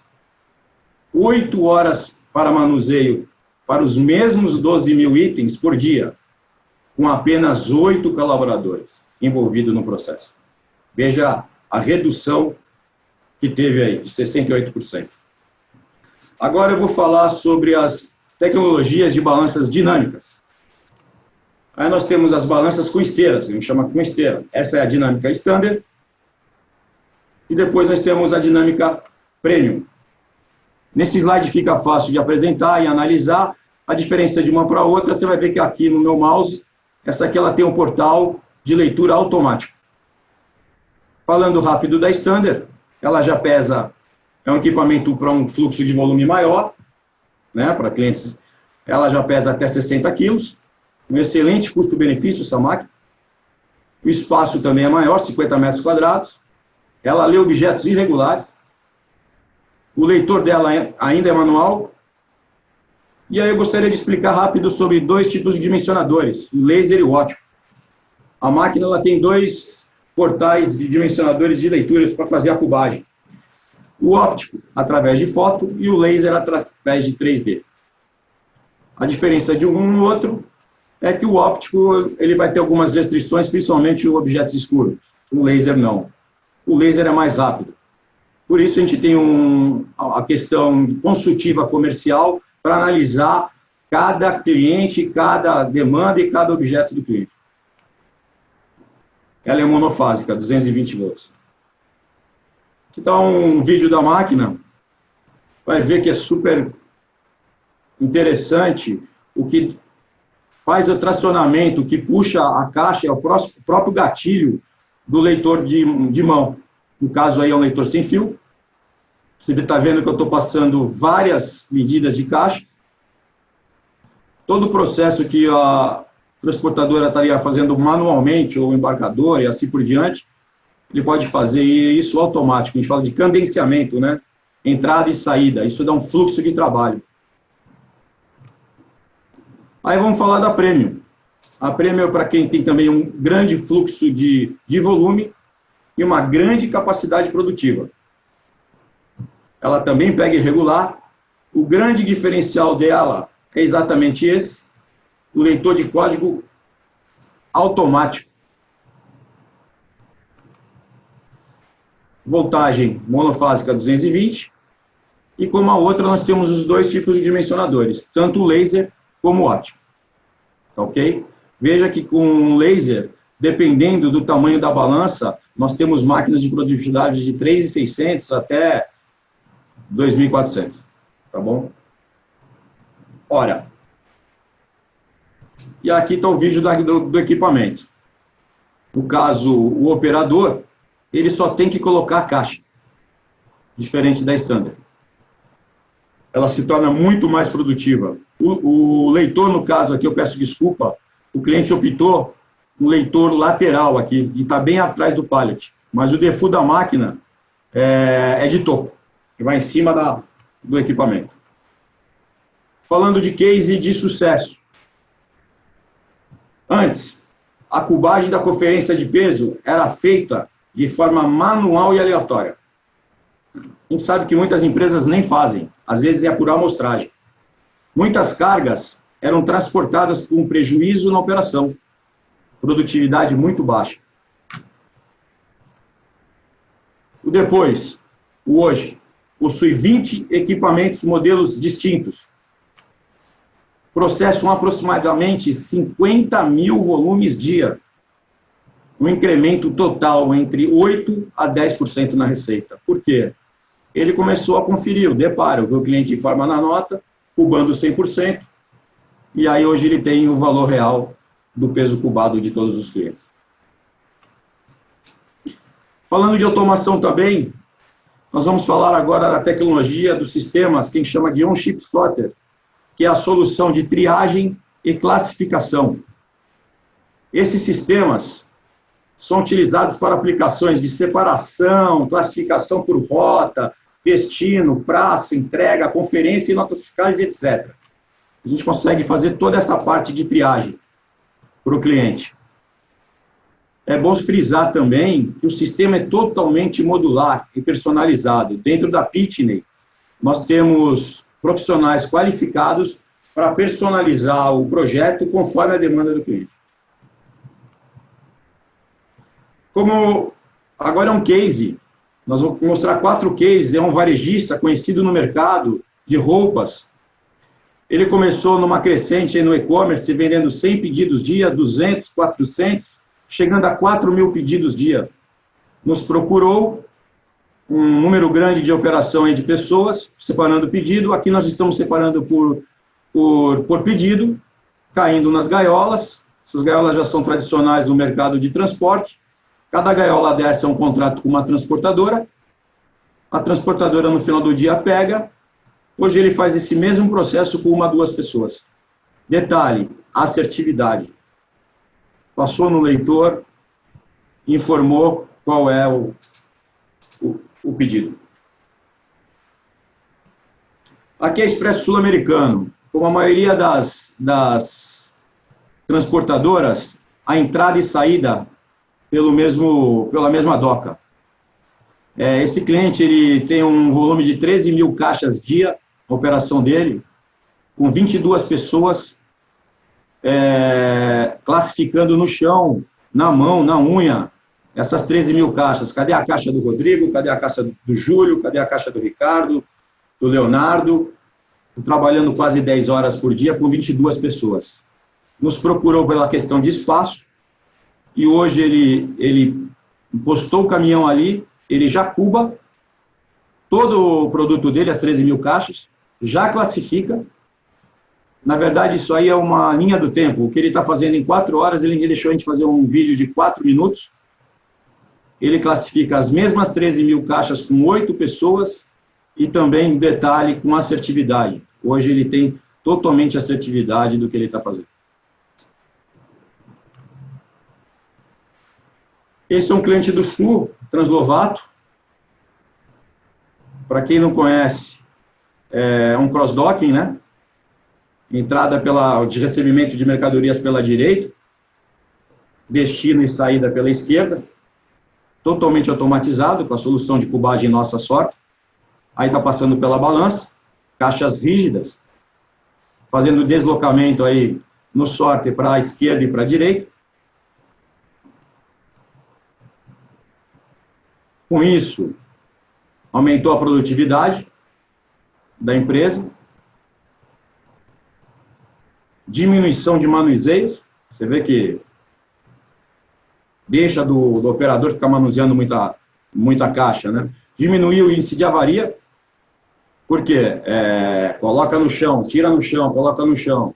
C: 8 horas para manuseio para os mesmos 12 mil itens por dia, com apenas 8 colaboradores envolvidos no processo. Veja a redução que teve aí, de 68%. Agora eu vou falar sobre as tecnologias de balanças dinâmicas. Aí nós temos as balanças com esteiras, a gente chama com esteira. Essa é a dinâmica standard. E depois nós temos a dinâmica premium. Nesse slide fica fácil de apresentar e analisar a diferença de uma para outra. Você vai ver que aqui no meu mouse, essa aqui ela tem um portal de leitura automático. Falando rápido da standard, ela já pesa, é um equipamento para um fluxo de volume maior, né, para clientes, ela já pesa até 60 quilos, um excelente custo-benefício essa máquina, o espaço também é maior, 50 metros quadrados, ela lê objetos irregulares, o leitor dela ainda é manual, e aí eu gostaria de explicar rápido sobre 2 tipos de dimensionadores, o laser e o óptico. A máquina ela tem 2 portais de dimensionadores de leituras para fazer a cubagem. O óptico, através de foto, e o laser, através de 3D. A diferença de um no outro é que o óptico ele vai ter algumas restrições, principalmente em objetos escuros. O laser não. O laser é mais rápido. Por isso, a gente tem a questão consultiva comercial para analisar cada cliente, cada demanda e cada objeto do cliente. Ela é monofásica, 220 volts. Aqui está um vídeo da máquina. Vai ver que é super interessante. O que faz o tracionamento, o que puxa a caixa é o próprio gatilho do leitor de mão. No caso aí é um leitor sem fio. Você está vendo que eu estou passando várias medidas de caixa. Todo o processo que a transportadora estaria fazendo manualmente, ou o embarcador, e assim por diante, ele pode fazer isso automático. A gente fala de cadenciamento, né? Entrada e saída. Isso dá um fluxo de trabalho. Aí vamos falar da Premium. A Premium é para quem tem também um grande fluxo de volume e uma grande capacidade produtiva. Ela também pega irregular. O grande diferencial dela é exatamente esse, o leitor de código automático. Voltagem monofásica 220, e como a outra nós temos os 2 tipos de dimensionadores, tanto o laser como o óptico. Ok? Veja que com o laser, dependendo do tamanho da balança, nós temos máquinas de produtividade de 3.600 até 2.400. Tá bom? Ora, e aqui está o vídeo do equipamento. No caso, o operador, ele só tem que colocar a caixa, diferente da standard. Ela se torna muito mais produtiva. O leitor, no caso aqui, eu peço desculpa, o cliente optou um leitor lateral aqui, e está bem atrás do pallet, mas o default da máquina é de topo, que vai em cima do equipamento. Falando de case de sucesso. Antes, a cubagem da conferência de peso era feita de forma manual e aleatória. A gente sabe que muitas empresas nem fazem, às vezes é por amostragem. Muitas cargas eram transportadas com prejuízo na operação, produtividade muito baixa. O depois, o hoje, possui 20 equipamentos modelos distintos, processam aproximadamente 50 mil volumes dia, um incremento total entre 8% a 10% na receita. Por quê? Ele começou a conferir o deparo, o cliente informa na nota, cubando 100%, e aí hoje ele tem o valor real do peso cubado de todos os clientes. Falando de automação também, nós vamos falar agora da tecnologia dos sistemas que a gente chama de on-chip sorter, que é a solução de triagem e classificação. Esses sistemas são utilizados para aplicações de separação, classificação por rota, destino, praça, entrega, conferência e notas fiscais, etc. A gente consegue fazer toda essa parte de triagem para o cliente. É bom frisar também que o sistema é totalmente modular e personalizado. Dentro da Pitney, nós temos profissionais qualificados para personalizar o projeto conforme a demanda do cliente. Como agora é um case, nós vamos mostrar 4 cases, é um varejista conhecido no mercado de roupas. Ele começou numa crescente no e-commerce, vendendo 100 pedidos dia, 200, 400, chegando a 4.000 pedidos dia. Nos procurou, um número grande de operação de pessoas, separando o pedido. Aqui nós estamos separando por pedido, caindo nas gaiolas. Essas gaiolas já são tradicionais no mercado de transporte. Cada gaiola dessa é um contrato com uma transportadora. A transportadora, no final do dia, pega. Hoje ele faz esse mesmo processo com 1 a 2 pessoas. Detalhe, assertividade. Passou no leitor, informou qual é o pedido. Aqui é Expresso Sul-Americano. Como a maioria das transportadoras, a entrada e saída pela mesma doca. Esse cliente ele tem um volume de 13.000 caixas dia, a operação dele, com 22 pessoas, classificando no chão, na mão, na unha, essas 13.000 caixas. Cadê a caixa do Rodrigo? Cadê a caixa do Júlio? Cadê a caixa do Ricardo? Do Leonardo? Trabalhando quase 10 horas por dia com 22 pessoas. Nos procurou pela questão de espaço e hoje ele postou o caminhão ali, ele já cuba todo o produto dele, as 13.000 caixas, já classifica. Na verdade, isso aí é uma linha do tempo. O que ele está fazendo em 4 horas, ele deixou a gente fazer um vídeo de 4 minutos. Ele classifica as mesmas 13.000 caixas com 8 pessoas e também, detalhe, com assertividade. Hoje ele tem totalmente assertividade do que ele está fazendo. Esse é um cliente do Sul, Translovato. Para quem não conhece, é um cross-docking, né? Entrada de recebimento de mercadorias pela direita, destino e saída pela esquerda, totalmente automatizado, com a solução de cubagem Nossa Sorte. Aí está passando pela balança, caixas rígidas, fazendo deslocamento aí no sorte para a esquerda e para a direita. Com isso, aumentou a produtividade da empresa, diminuição de manuseios, você vê que deixa do operador ficar manuseando muita caixa, né? Diminuiu o índice de avaria, porque coloca no chão, tira no chão, coloca no chão.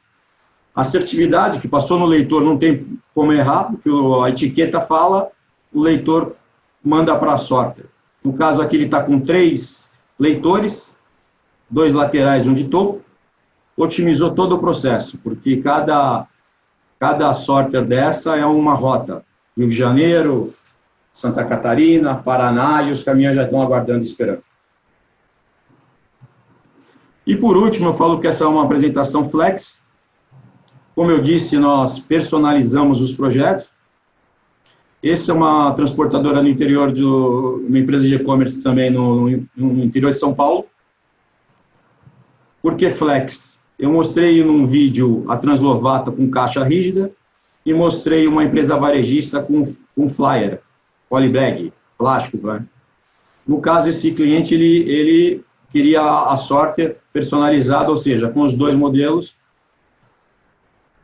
C: Assertividade, que passou no leitor, não tem como errar, porque a etiqueta fala, o leitor manda para a sorte. No caso aqui ele está com 3 leitores, 2 laterais e um de topo, otimizou todo o processo, porque cada sorter dessa é uma rota. Rio de Janeiro, Santa Catarina, Paraná, e os caminhões já estão aguardando e esperando. E por último, eu falo que essa é uma apresentação flex. Como eu disse, nós personalizamos os projetos. Essa é uma transportadora no interior de uma empresa de e-commerce também no interior de São Paulo. Por que flex? Eu mostrei num vídeo a Translovato com caixa rígida e mostrei uma empresa varejista com flyer, polybag, plástico. Né? No caso, esse cliente, ele queria a sorte personalizada, ou seja, com os 2 modelos.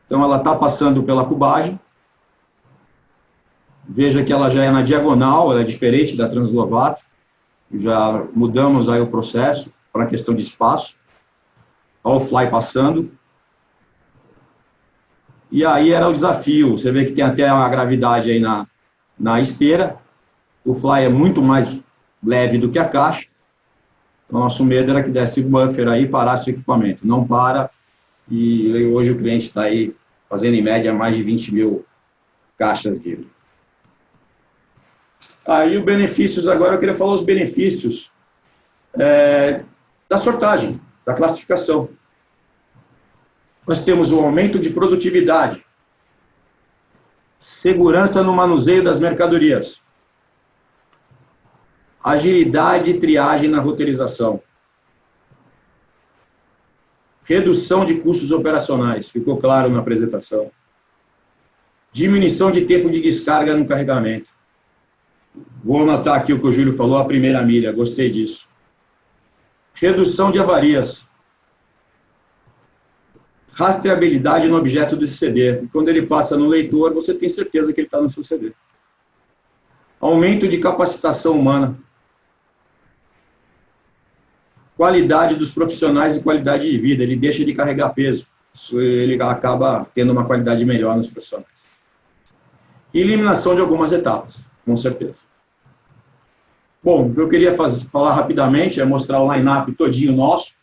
C: Então, ela está passando pela cubagem. Veja que ela já é na diagonal, ela é diferente da Translovato. Já mudamos aí o processo para a questão de espaço. Olha o fly passando. E aí era o desafio. Você vê que tem até uma gravidade aí na esteira. O fly é muito mais leve do que a caixa. Então, nosso medo era que desse buffer aí e parasse o equipamento. Não para, e hoje o cliente está aí fazendo em média mais de 20 mil caixas dele. Aí os benefícios, agora eu queria falar os benefícios da sortagem, da classificação. Nós temos o aumento de produtividade, segurança no manuseio das mercadorias, agilidade e triagem na roteirização, redução de custos operacionais, ficou claro na apresentação, diminuição de tempo de descarga no carregamento. Vou anotar aqui o que o Júlio falou, a primeira milha, gostei disso. Redução de avarias, rastreabilidade no objeto do CD. Quando ele passa no leitor, você tem certeza que ele está no seu CD. Aumento de capacitação humana. Qualidade dos profissionais e qualidade de vida. Ele deixa de carregar peso. Ele acaba tendo uma qualidade melhor nos profissionais. E eliminação de algumas etapas, com certeza. Bom, o que eu queria falar rapidamente é mostrar o line-up todinho nosso.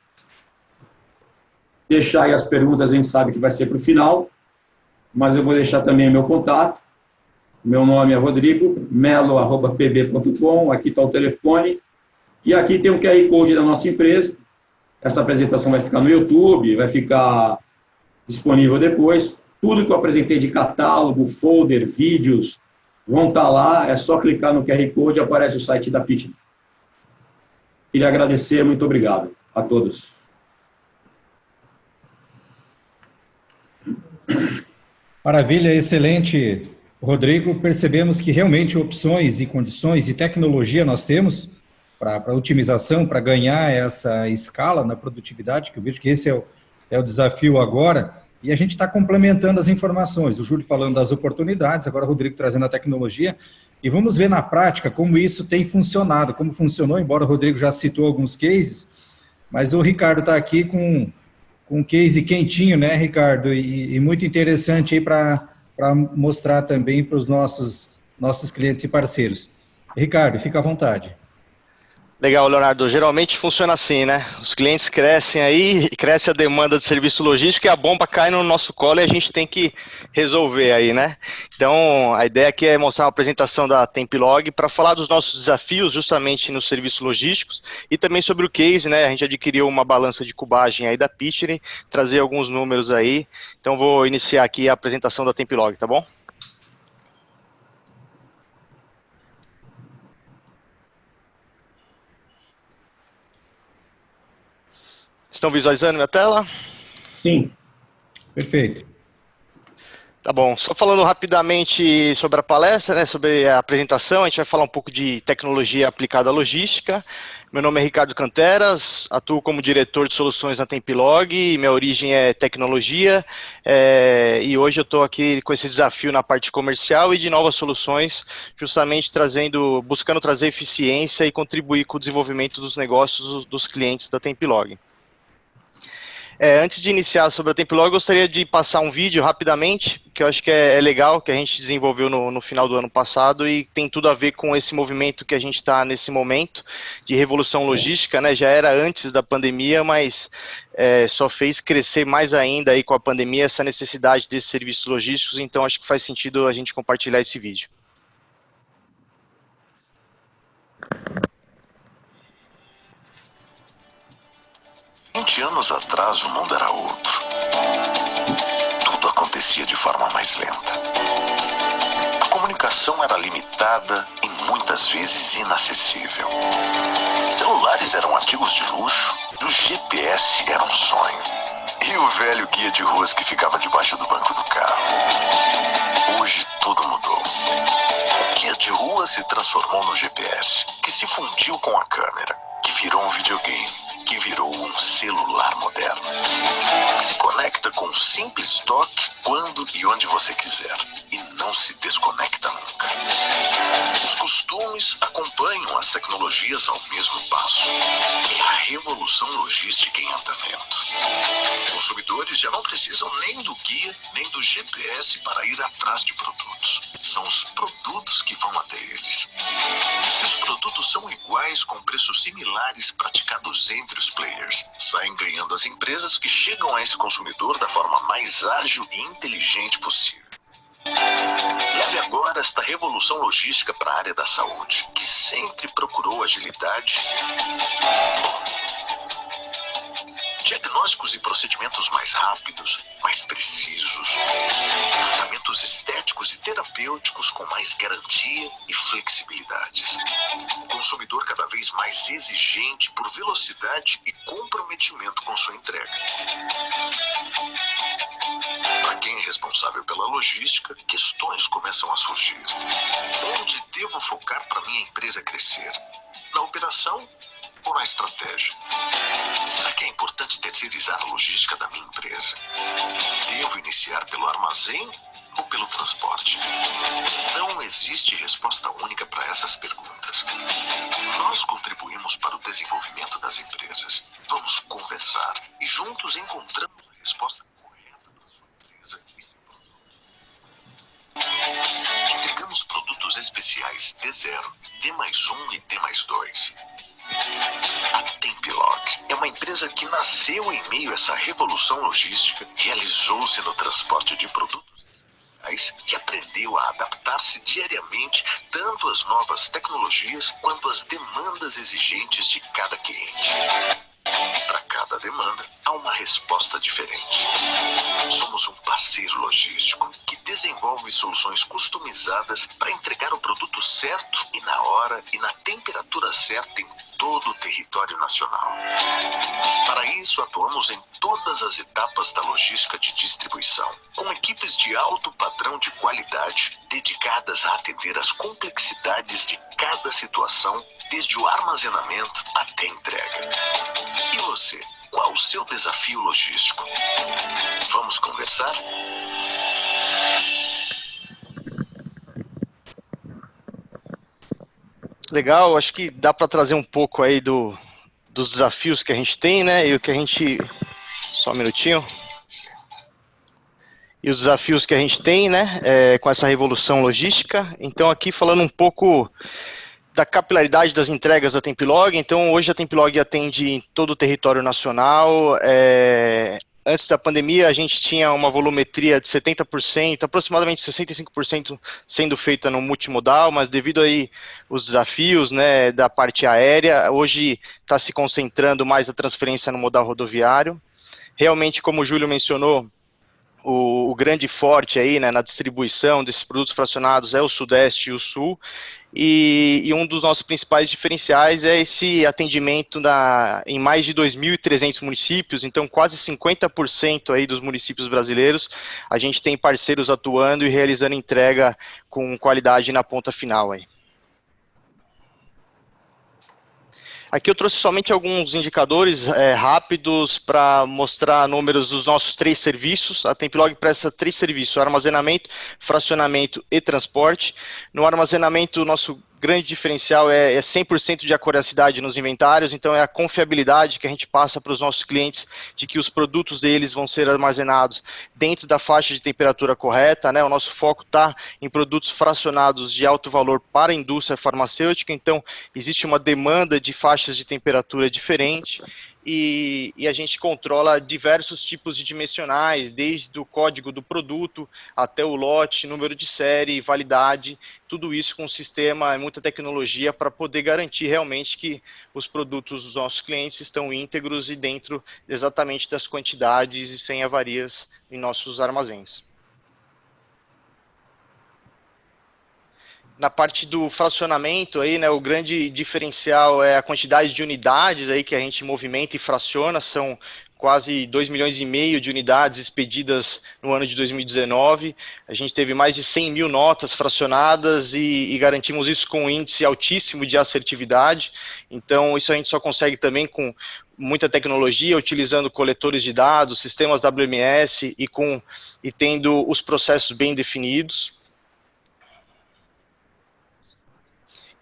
C: Deixar aí as perguntas, a gente sabe que vai ser para o final, mas eu vou deixar também meu contato. Meu nome é Rodrigo, melo@pb.com, aqui está o telefone, e aqui tem o QR Code da nossa empresa. Essa apresentação vai ficar no YouTube, vai ficar disponível depois. Tudo que eu apresentei de catálogo, folder, vídeos, vão estar lá, é só clicar no QR Code e aparece o site da Pitney. Queria agradecer, muito obrigado a todos.
A: Maravilha, excelente, Rodrigo. Percebemos que realmente opções e condições e tecnologia nós temos para otimização, para ganhar essa escala na produtividade, que eu vejo que esse é o desafio agora, e a gente está complementando as informações, o Júlio falando das oportunidades, agora o Rodrigo trazendo a tecnologia, e vamos ver na prática como isso tem funcionado, como funcionou, embora o Rodrigo já citou alguns cases, mas o Ricardo está aqui com um case quentinho, né, Ricardo, e muito interessante aí para mostrar também para os nossos clientes e parceiros. Ricardo, fica à vontade.
D: Legal, Leonardo. Geralmente funciona assim, né? Os clientes crescem aí, cresce a demanda de serviço logístico e a bomba cai no nosso colo e a gente tem que resolver aí, né? Então, a ideia aqui é mostrar uma apresentação da Templog para falar dos nossos desafios justamente nos serviços logísticos e também sobre o case, né? A gente adquiriu uma balança de cubagem aí da Pitney, trazer alguns números aí. Então, vou iniciar aqui a apresentação da Templog, tá bom? Estão visualizando minha tela?
C: Sim.
A: Perfeito.
D: Tá bom, só falando rapidamente sobre a palestra, né, sobre a apresentação, a gente vai falar um pouco de tecnologia aplicada à logística. Meu nome é Ricardo Canteras, atuo como diretor de soluções na Templog, minha origem é tecnologia, e hoje eu estou aqui com esse desafio na parte comercial e de novas soluções, justamente buscando trazer eficiência e contribuir com o desenvolvimento dos negócios dos clientes da Templog. Antes de iniciar sobre a Templog, eu gostaria de passar um vídeo rapidamente, que eu acho que é legal, que a gente desenvolveu no final do ano passado e tem tudo a ver com esse movimento que a gente está nesse momento de revolução logística, né? Já era antes da pandemia, mas só fez crescer mais ainda aí com a pandemia essa necessidade desses serviços logísticos, então acho que faz sentido a gente compartilhar esse vídeo.
E: 20 anos atrás, o mundo era outro. Tudo acontecia de forma mais lenta. A comunicação era limitada e muitas vezes inacessível. Celulares eram artigos de luxo e o GPS era um sonho. E o velho guia de ruas que ficava debaixo do banco do carro. Hoje tudo mudou. O guia de rua se transformou no GPS, que se fundiu com a câmera, que virou um videogame, que virou um celular moderno, que se conecta com um simples toque quando e onde você quiser e não se desconecta nunca. Os costumes acompanham as tecnologias ao mesmo passo e a revolução revolução logística em andamento. Consumidores já não precisam nem do guia, nem do GPS para ir atrás de produtos. São os produtos que vão até eles. Se os produtos são iguais com preços similares praticados entre os players, saem ganhando as empresas que chegam a esse consumidor da forma mais ágil e inteligente possível. Leve agora esta revolução logística para a área da saúde, que sempre procurou agilidade, diagnósticos e procedimentos mais rápidos, mais precisos, tratamentos estéticos e terapêuticos com mais garantia e flexibilidades. O consumidor cada vez mais exigente por velocidade e comprometimento com sua entrega. Para quem é responsável pela logística, questões começam a surgir. Onde devo focar para minha empresa crescer? Na operação ou na estratégia? Será que é importante terceirizar a logística da minha empresa? Devo iniciar pelo armazém ou pelo transporte? Não existe resposta única para essas perguntas. Nós contribuímos para o desenvolvimento das empresas. Vamos conversar e juntos encontramos a resposta correta para sua empresa e seu produto. Entregamos produtos especiais D0, D+1 e D+2. A Tempilog é uma empresa que nasceu em meio a essa revolução logística, realizou-se no transporte de produtos essenciais e aprendeu a adaptar-se diariamente tanto às novas tecnologias quanto às demandas exigentes de cada cliente. Para cada demanda, há uma resposta diferente. Somos um parceiro logístico que desenvolve soluções customizadas para entregar o produto certo e na hora e na temperatura certa em todo o território nacional. Para isso, atuamos em todas as etapas da logística de distribuição, com equipes de alto padrão de qualidade dedicadas a atender às complexidades de cada situação, desde o armazenamento até a entrega. E você, qual o seu desafio logístico? Vamos conversar?
D: Legal, acho que dá para trazer um pouco aí dos desafios que a gente tem, né? E o que a gente... Só um minutinho. E os desafios que a gente tem, né? Com essa revolução logística. Então, aqui falando um pouco da capilaridade das entregas da Tempilog. Então, hoje a Tempilog atende em todo o território nacional. Antes da pandemia, a gente tinha uma volumetria de 70%, aproximadamente 65% sendo feita no multimodal, mas devido aí os desafios, né, da parte aérea, hoje está se concentrando mais a transferência no modal rodoviário. Realmente, como o Júlio mencionou, o grande forte aí, né, na distribuição desses produtos fracionados é o Sudeste e o Sul, e um dos nossos principais diferenciais é esse atendimento em mais de 2.300 municípios, então quase 50% aí dos municípios brasileiros, a gente tem parceiros atuando e realizando entrega com qualidade na ponta final aí. Aqui eu trouxe somente alguns indicadores rápidos para mostrar números dos nossos 3 serviços. A Tempilog presta 3 serviços: armazenamento, fracionamento e transporte. No armazenamento, o nosso grande diferencial é 100% de acuracidade nos inventários, então é a confiabilidade que a gente passa para os nossos clientes de que os produtos deles vão ser armazenados dentro da faixa de temperatura correta, né? O nosso foco está em produtos fracionados de alto valor para a indústria farmacêutica, então existe uma demanda de faixas de temperatura diferente. E a gente controla diversos tipos de dimensionais, desde o código do produto até o lote, número de série, validade, tudo isso com um sistema e muita tecnologia para poder garantir realmente que os produtos dos nossos clientes estão íntegros e dentro exatamente das quantidades e sem avarias em nossos armazéns. Na parte do fracionamento, aí, né, o grande diferencial é a quantidade de unidades aí que a gente movimenta e fraciona, são quase 2,5 milhões de unidades expedidas no ano de 2019, a gente teve mais de 100 mil notas fracionadas e garantimos isso com um índice altíssimo de assertividade, então isso a gente só consegue também com muita tecnologia, utilizando coletores de dados, sistemas WMS e tendo os processos bem definidos.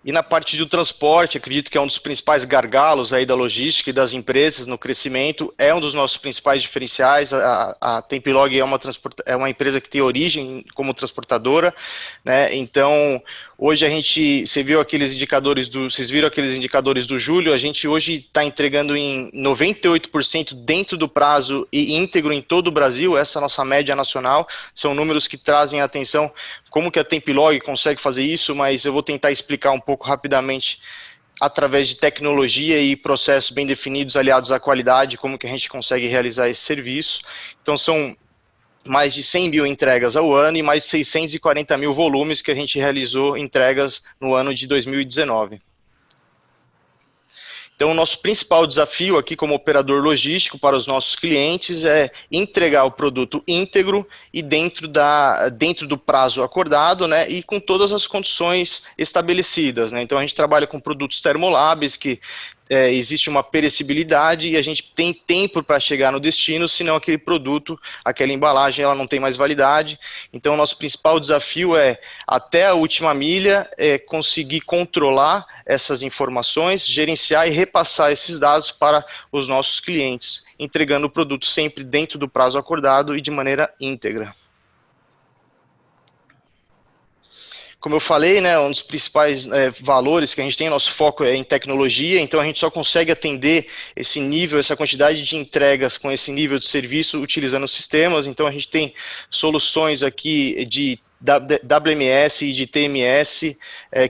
D: E na parte do transporte, acredito que é um dos principais gargalos aí da logística e das empresas no crescimento, é um dos nossos principais diferenciais. A Tempilog é uma empresa que tem origem como transportadora, né? Então, hoje vocês viram aqueles indicadores do julho, a gente hoje está entregando em 98% dentro do prazo e íntegro em todo o Brasil, essa é a nossa média nacional, são números que trazem atenção como que a Tempilog consegue fazer isso, mas eu vou tentar explicar um pouco rapidamente através de tecnologia e processos bem definidos aliados à qualidade, como que a gente consegue realizar esse serviço. Então são mais de 100 mil entregas ao ano e mais de 640 mil volumes que a gente realizou entregas no ano de 2019. Então, o nosso principal desafio aqui como operador logístico para os nossos clientes é entregar o produto íntegro e dentro do prazo acordado, né, e com todas as condições estabelecidas, né. Então, a gente trabalha com produtos termoláveis que existe uma perecibilidade e a gente tem tempo para chegar no destino, senão aquele produto, aquela embalagem, ela não tem mais validade. Então, o nosso principal desafio é, até a última milha, conseguir controlar essas informações, gerenciar e repassar esses dados para os nossos clientes, entregando o produto sempre dentro do prazo acordado e de maneira íntegra. Como eu falei, né, um dos principais valores que a gente tem, nosso foco é em tecnologia, então a gente só consegue atender esse nível, essa quantidade de entregas com esse nível de serviço utilizando sistemas. Então a gente tem soluções aqui de WMS e de TMS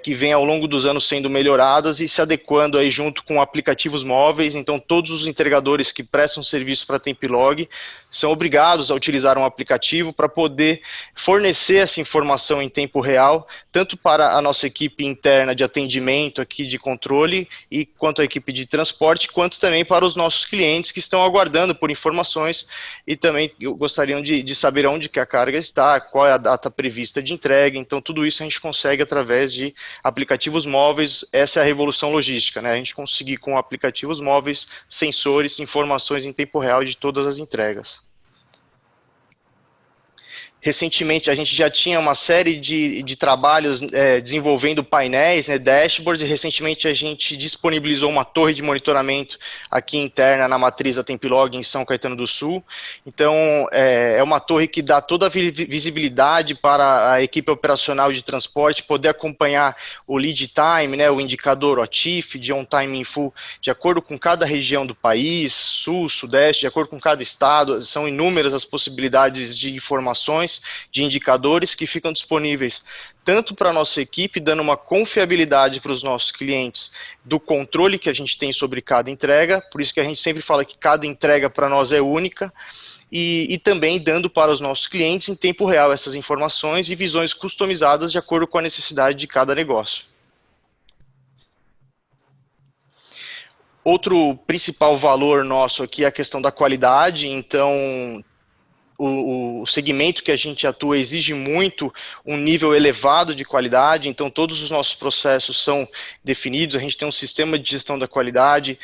D: que vem ao longo dos anos sendo melhoradas e se adequando aí junto com aplicativos móveis. Então todos os entregadores que prestam serviço para a Tempilog são obrigados a utilizar um aplicativo para poder fornecer essa informação em tempo real, tanto para a nossa equipe interna de atendimento aqui de controle e quanto a equipe de transporte, quanto também para os nossos clientes que estão aguardando por informações e também gostariam de saber onde que a carga está, qual é a data prevista de entrega. Então tudo isso a gente consegue através de aplicativos móveis. Essa é a revolução logística, né? A gente conseguir com aplicativos móveis, sensores, informações em tempo real de todas as entregas. Recentemente, a gente já tinha uma série de trabalhos desenvolvendo painéis, né, dashboards, e recentemente a gente disponibilizou uma torre de monitoramento aqui interna na matriz da Tempilog em São Caetano do Sul. Então, é uma torre que dá toda a visibilidade para a equipe operacional de transporte poder acompanhar o lead time, né, o indicador OTIF, de on time in full, de acordo com cada região do país, sul, sudeste, de acordo com cada estado. São inúmeras as possibilidades de informações, de indicadores que ficam disponíveis tanto para a nossa equipe, dando uma confiabilidade para os nossos clientes do controle que a gente tem sobre cada entrega. Por isso que a gente sempre fala que cada entrega para nós é única, e também dando para os nossos clientes em tempo real essas informações e visões customizadas de acordo com a necessidade de cada negócio. Outro principal valor nosso aqui é a questão da qualidade. Então, o segmento que a gente atua exige muito um nível elevado de qualidade, então todos os nossos processos são definidos, a gente tem um sistema de gestão da qualidade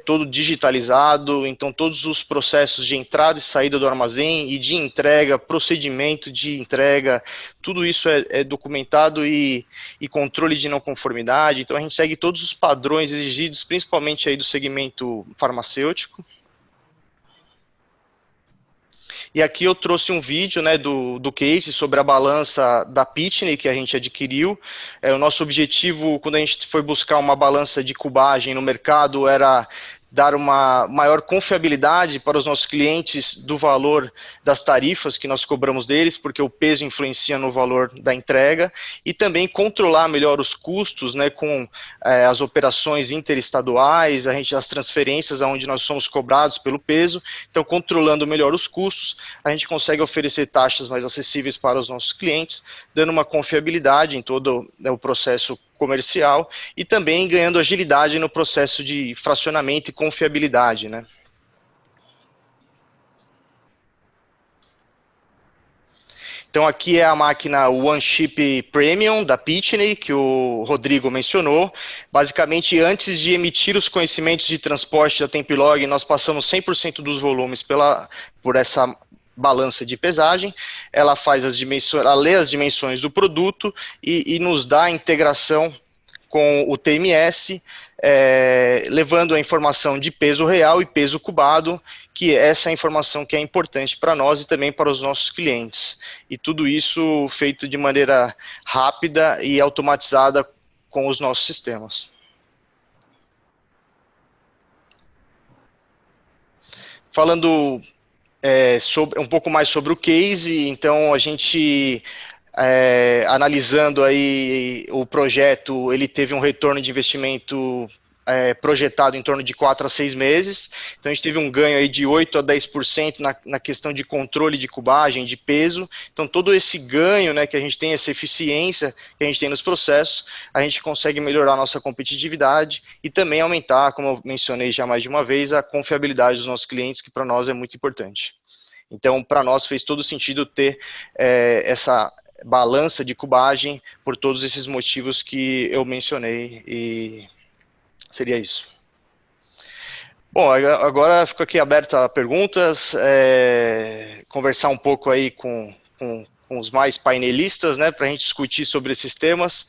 D: todo digitalizado, então todos os processos de entrada e saída do armazém e de entrega, procedimento de entrega, tudo isso é documentado e controle de não conformidade. Então a gente segue todos os padrões exigidos, principalmente aí do segmento farmacêutico. E aqui eu trouxe um vídeo, né, do case sobre a balança da Pitney que a gente adquiriu. O nosso objetivo, quando a gente foi buscar uma balança de cubagem no mercado, era dar uma maior confiabilidade para os nossos clientes do valor das tarifas que nós cobramos deles, porque o peso influencia no valor da entrega, e também controlar melhor os custos, né, com as operações interestaduais, as transferências onde nós somos cobrados pelo peso. Então, controlando melhor os custos, a gente consegue oferecer taxas mais acessíveis para os nossos clientes, dando uma confiabilidade em todo o processo comercial e também ganhando agilidade no processo de fracionamento e confiabilidade, né? Então aqui é a máquina OneShip Premium da Pitney, que o Rodrigo mencionou. Basicamente, antes de emitir os conhecimentos de transporte da Tempilog, nós passamos 100% dos volumes por essa balança de pesagem. Ela faz ela lê as dimensões do produto e nos dá a integração com o TMS, levando a informação de peso real e peso cubado, que essa é a informação que é importante para nós e também para os nossos clientes. E tudo isso feito de maneira rápida e automatizada com os nossos sistemas. Falando um pouco mais sobre o case, então a gente, analisando aí o projeto, ele teve um retorno de investimento projetado em torno de 4 a 6 meses, então a gente teve um ganho aí de 8 a 10% na questão de controle de cubagem, de peso, então todo esse ganho, né, que a gente tem, essa eficiência que a gente tem nos processos, a gente consegue melhorar a nossa competitividade e também aumentar, como eu mencionei já mais de uma vez, a confiabilidade dos nossos clientes, que para nós é muito importante. Então, para nós fez todo sentido ter essa balança de cubagem por todos esses motivos que eu mencionei, e seria isso. Bom, agora fico aqui aberto a perguntas, conversar um pouco aí com os mais painelistas, né, para a gente discutir sobre esses temas.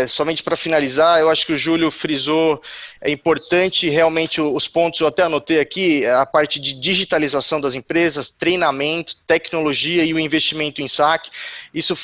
D: Somente para finalizar, eu acho que o Júlio frisou, é importante realmente os pontos, eu até anotei aqui, a parte de digitalização das empresas, treinamento, tecnologia e o investimento em saque. Isso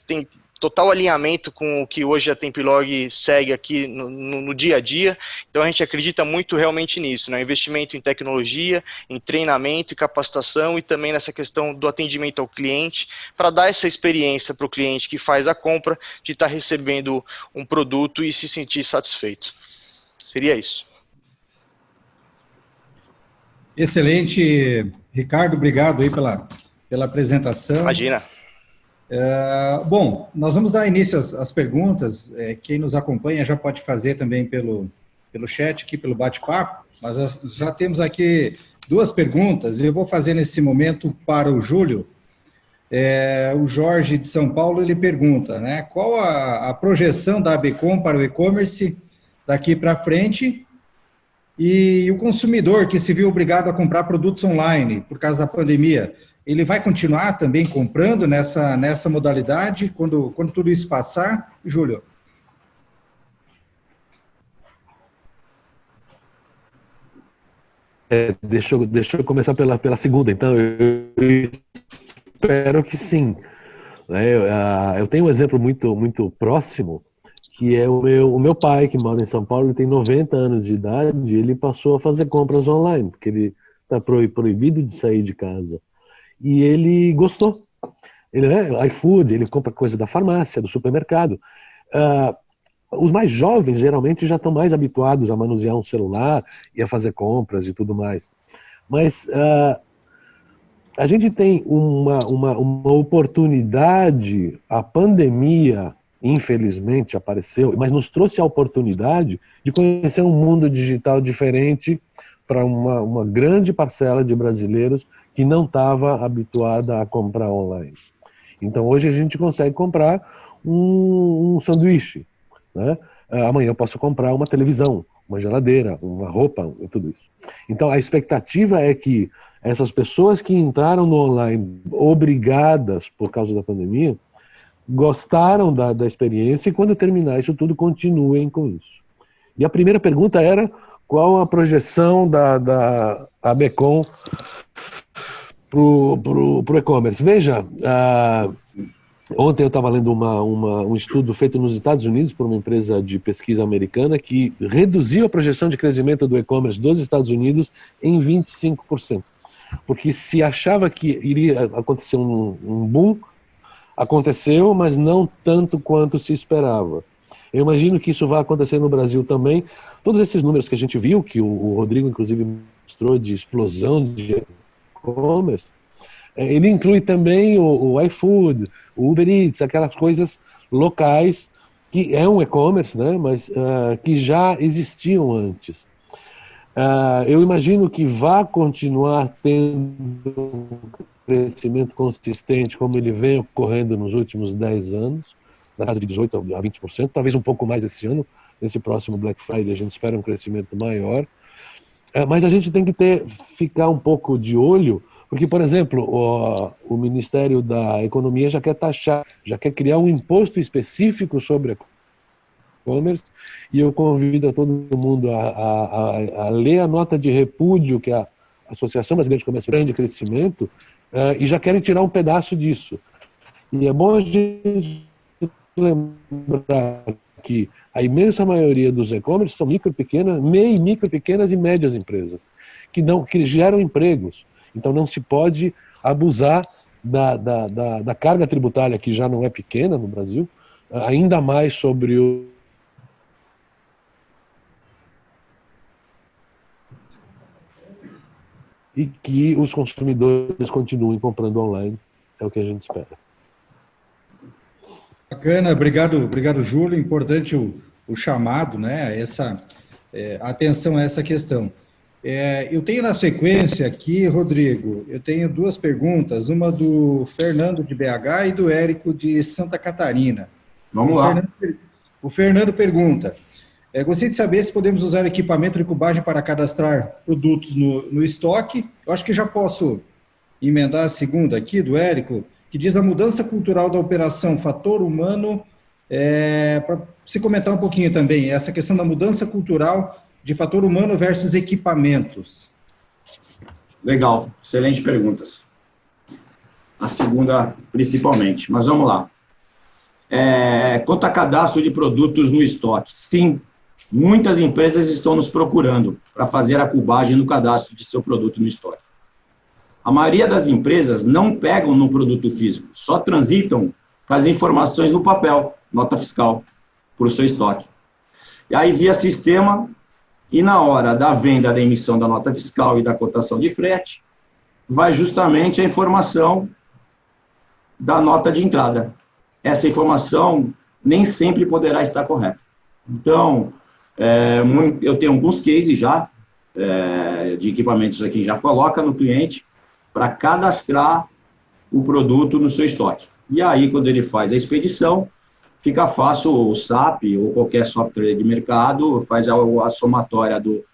D: tem total alinhamento com o que hoje a Tempilog segue aqui no dia a dia, então a gente acredita muito realmente nisso, né? Investimento em tecnologia, em treinamento e capacitação e também nessa questão do atendimento ao cliente, para dar essa experiência para o cliente que faz a compra, de estar recebendo um produto e se sentir satisfeito. Seria isso.
A: Excelente, Ricardo, obrigado aí pela apresentação.
D: Imagina.
A: Bom, nós vamos dar início às perguntas. Quem nos acompanha já pode fazer também pelo chat, aqui pelo bate-papo, mas já temos aqui 2 perguntas, e eu vou fazer nesse momento para o Júlio. O Jorge de São Paulo, ele pergunta, né, qual a projeção da ABECOM para o e-commerce daqui para frente, e o consumidor que se viu obrigado a comprar produtos online por causa da pandemia, ele vai continuar também comprando nessa modalidade quando tudo isso passar, Júlio?
B: Deixa eu começar pela segunda, então. Eu espero que sim. Eu tenho um exemplo muito próximo, que é o meu pai, que mora em São Paulo, ele tem 90 anos de idade, ele passou a fazer compras online, porque ele está proibido de sair de casa. E ele gostou. Ele iFood, ele compra coisa da farmácia, do supermercado. Os mais jovens, geralmente, já estão mais habituados a manusear um celular e a fazer compras e tudo mais. Mas a gente tem uma oportunidade, a pandemia, infelizmente, apareceu, mas nos trouxe a oportunidade de conhecer um mundo digital diferente para uma grande parcela de brasileiros que não estava habituada a comprar online. Então, hoje a gente consegue comprar um sanduíche, né? Amanhã eu posso comprar uma televisão, uma geladeira, uma roupa, tudo isso. Então, a expectativa é que essas pessoas que entraram no online obrigadas por causa da pandemia, gostaram da experiência e quando terminar isso tudo, continuem com isso. E a primeira pergunta era qual a projeção da ABECOM para o e-commerce. Veja, ontem eu estava lendo um estudo feito nos Estados Unidos por uma empresa de pesquisa americana que reduziu a projeção de crescimento do e-commerce dos Estados Unidos em 25%. Porque se achava que iria acontecer um boom, aconteceu, mas não tanto quanto se esperava. Eu imagino que isso vai acontecer no Brasil também. Todos esses números que a gente viu, que o Rodrigo inclusive mostrou de explosão de e-commerce, ele inclui também o iFood, o Uber Eats, aquelas coisas locais, que é um e-commerce, né, mas que já existiam antes. Eu imagino que vai continuar tendo um crescimento consistente, como ele vem ocorrendo nos últimos 10 anos, na casa de 18% a 20%, talvez um pouco mais esse ano. Nesse próximo Black Friday a gente espera um crescimento maior. Mas a gente tem que ficar um pouco de olho, porque, por exemplo, o Ministério da Economia já quer taxar, já quer criar um imposto específico sobre e-commerce, e eu convido a todo mundo a ler a nota de repúdio que a Associação Brasileira de Comércio Grande e Crescimento, e já querem tirar um pedaço disso. E é bom a gente lembrar que a imensa maioria dos e-commerce são micro, pequenas e médias empresas, que geram empregos. Então não se pode abusar da carga tributária, que já não é pequena no Brasil, ainda mais sobre o e que os consumidores continuem comprando online, é o que a gente espera.
A: Bacana, obrigado, Júlio. Importante o chamado, né? Atenção a essa questão. Eu tenho na sequência aqui, Rodrigo, eu tenho duas perguntas, uma do Fernando de BH e do Érico de Santa Catarina.
C: Vamos lá.
A: O Fernando pergunta: gostaria de saber se podemos usar equipamento de cubagem para cadastrar produtos no estoque. Eu acho que já posso emendar a segunda aqui, do Érico, que diz a mudança cultural da operação fator humano, para se comentar um pouquinho também, essa questão da mudança cultural de fator humano versus equipamentos.
C: Legal, excelentes perguntas. A segunda, principalmente, mas vamos lá. Quanto a cadastro de produtos no estoque, sim, muitas empresas estão nos procurando para fazer a cubagem no cadastro de seu produto no estoque. A maioria das empresas não pegam no produto físico, só transitam com as informações no papel, nota fiscal, para o seu estoque. E aí, via sistema, e na hora da venda, da emissão da nota fiscal e da cotação de frete, vai justamente a informação da nota de entrada. Essa informação nem sempre poderá estar correta. Então, eu tenho alguns cases já, de equipamentos aqui, já coloca no cliente, para cadastrar o produto no seu estoque. E aí, quando ele faz a expedição, fica fácil o SAP ou qualquer software de mercado, faz a somatória do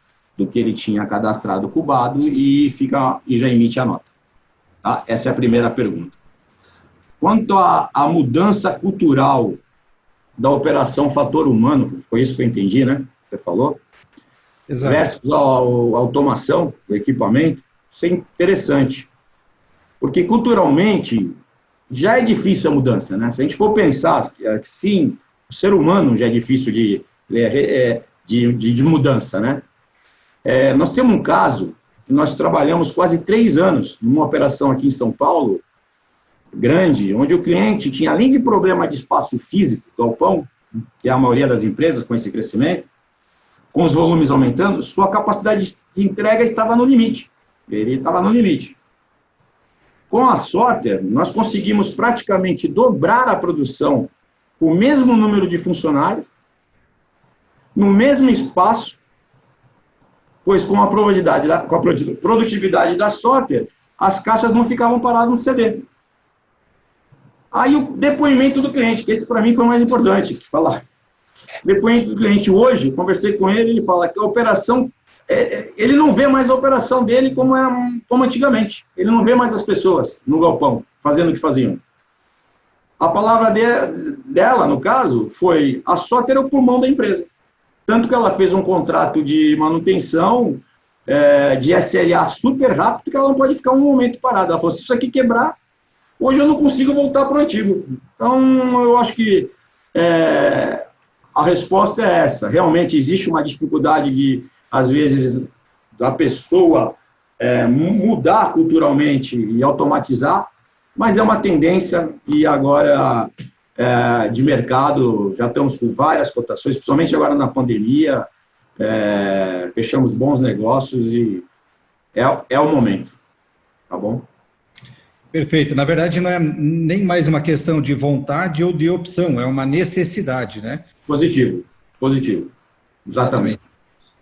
C: que ele tinha cadastrado cubado e já emite a nota. Tá? Essa é a primeira pergunta. Quanto à mudança cultural da operação fator humano, foi isso que eu entendi, né? Você falou?
A: Exato.
C: Versus a automação do equipamento, isso é interessante. Porque culturalmente já é difícil a mudança, né? Se a gente for pensar que sim, o ser humano já é difícil de mudança, né? Nós temos um caso que nós trabalhamos quase 3 anos numa operação aqui em São Paulo, grande, onde o cliente tinha, além de problema de espaço físico, galpão, que é a maioria das empresas com esse crescimento, com os volumes aumentando, sua capacidade de entrega estava no limite. Ele estava no limite. Com a Sorter, nós conseguimos praticamente dobrar a produção com o mesmo número de funcionários, no mesmo espaço, pois com a produtividade da Sorter, as caixas não ficavam paradas no CD. Aí o depoimento do cliente, que esse para mim foi o mais importante de falar. Depoimento do cliente hoje, conversei com ele, ele fala que a operação, ele não vê mais a operação dele como antigamente. Ele não vê mais as pessoas no galpão fazendo o que faziam. A palavra dela, no caso, foi: a Sorter é o pulmão da empresa. Tanto que ela fez um contrato de manutenção de SLA super rápido, que ela não pode ficar um momento parada. Ela falou: se isso aqui quebrar, hoje eu não consigo voltar para o antigo. Então, eu acho que a resposta é essa. Realmente existe uma dificuldade de, às vezes, da pessoa mudar culturalmente e automatizar, mas é uma tendência e agora de mercado, já estamos com várias cotações, principalmente agora na pandemia, fechamos bons negócios e é o momento, tá bom?
A: Perfeito. Na verdade, não é nem mais uma questão de vontade ou de opção, é uma necessidade, né?
C: Positivo. Exatamente.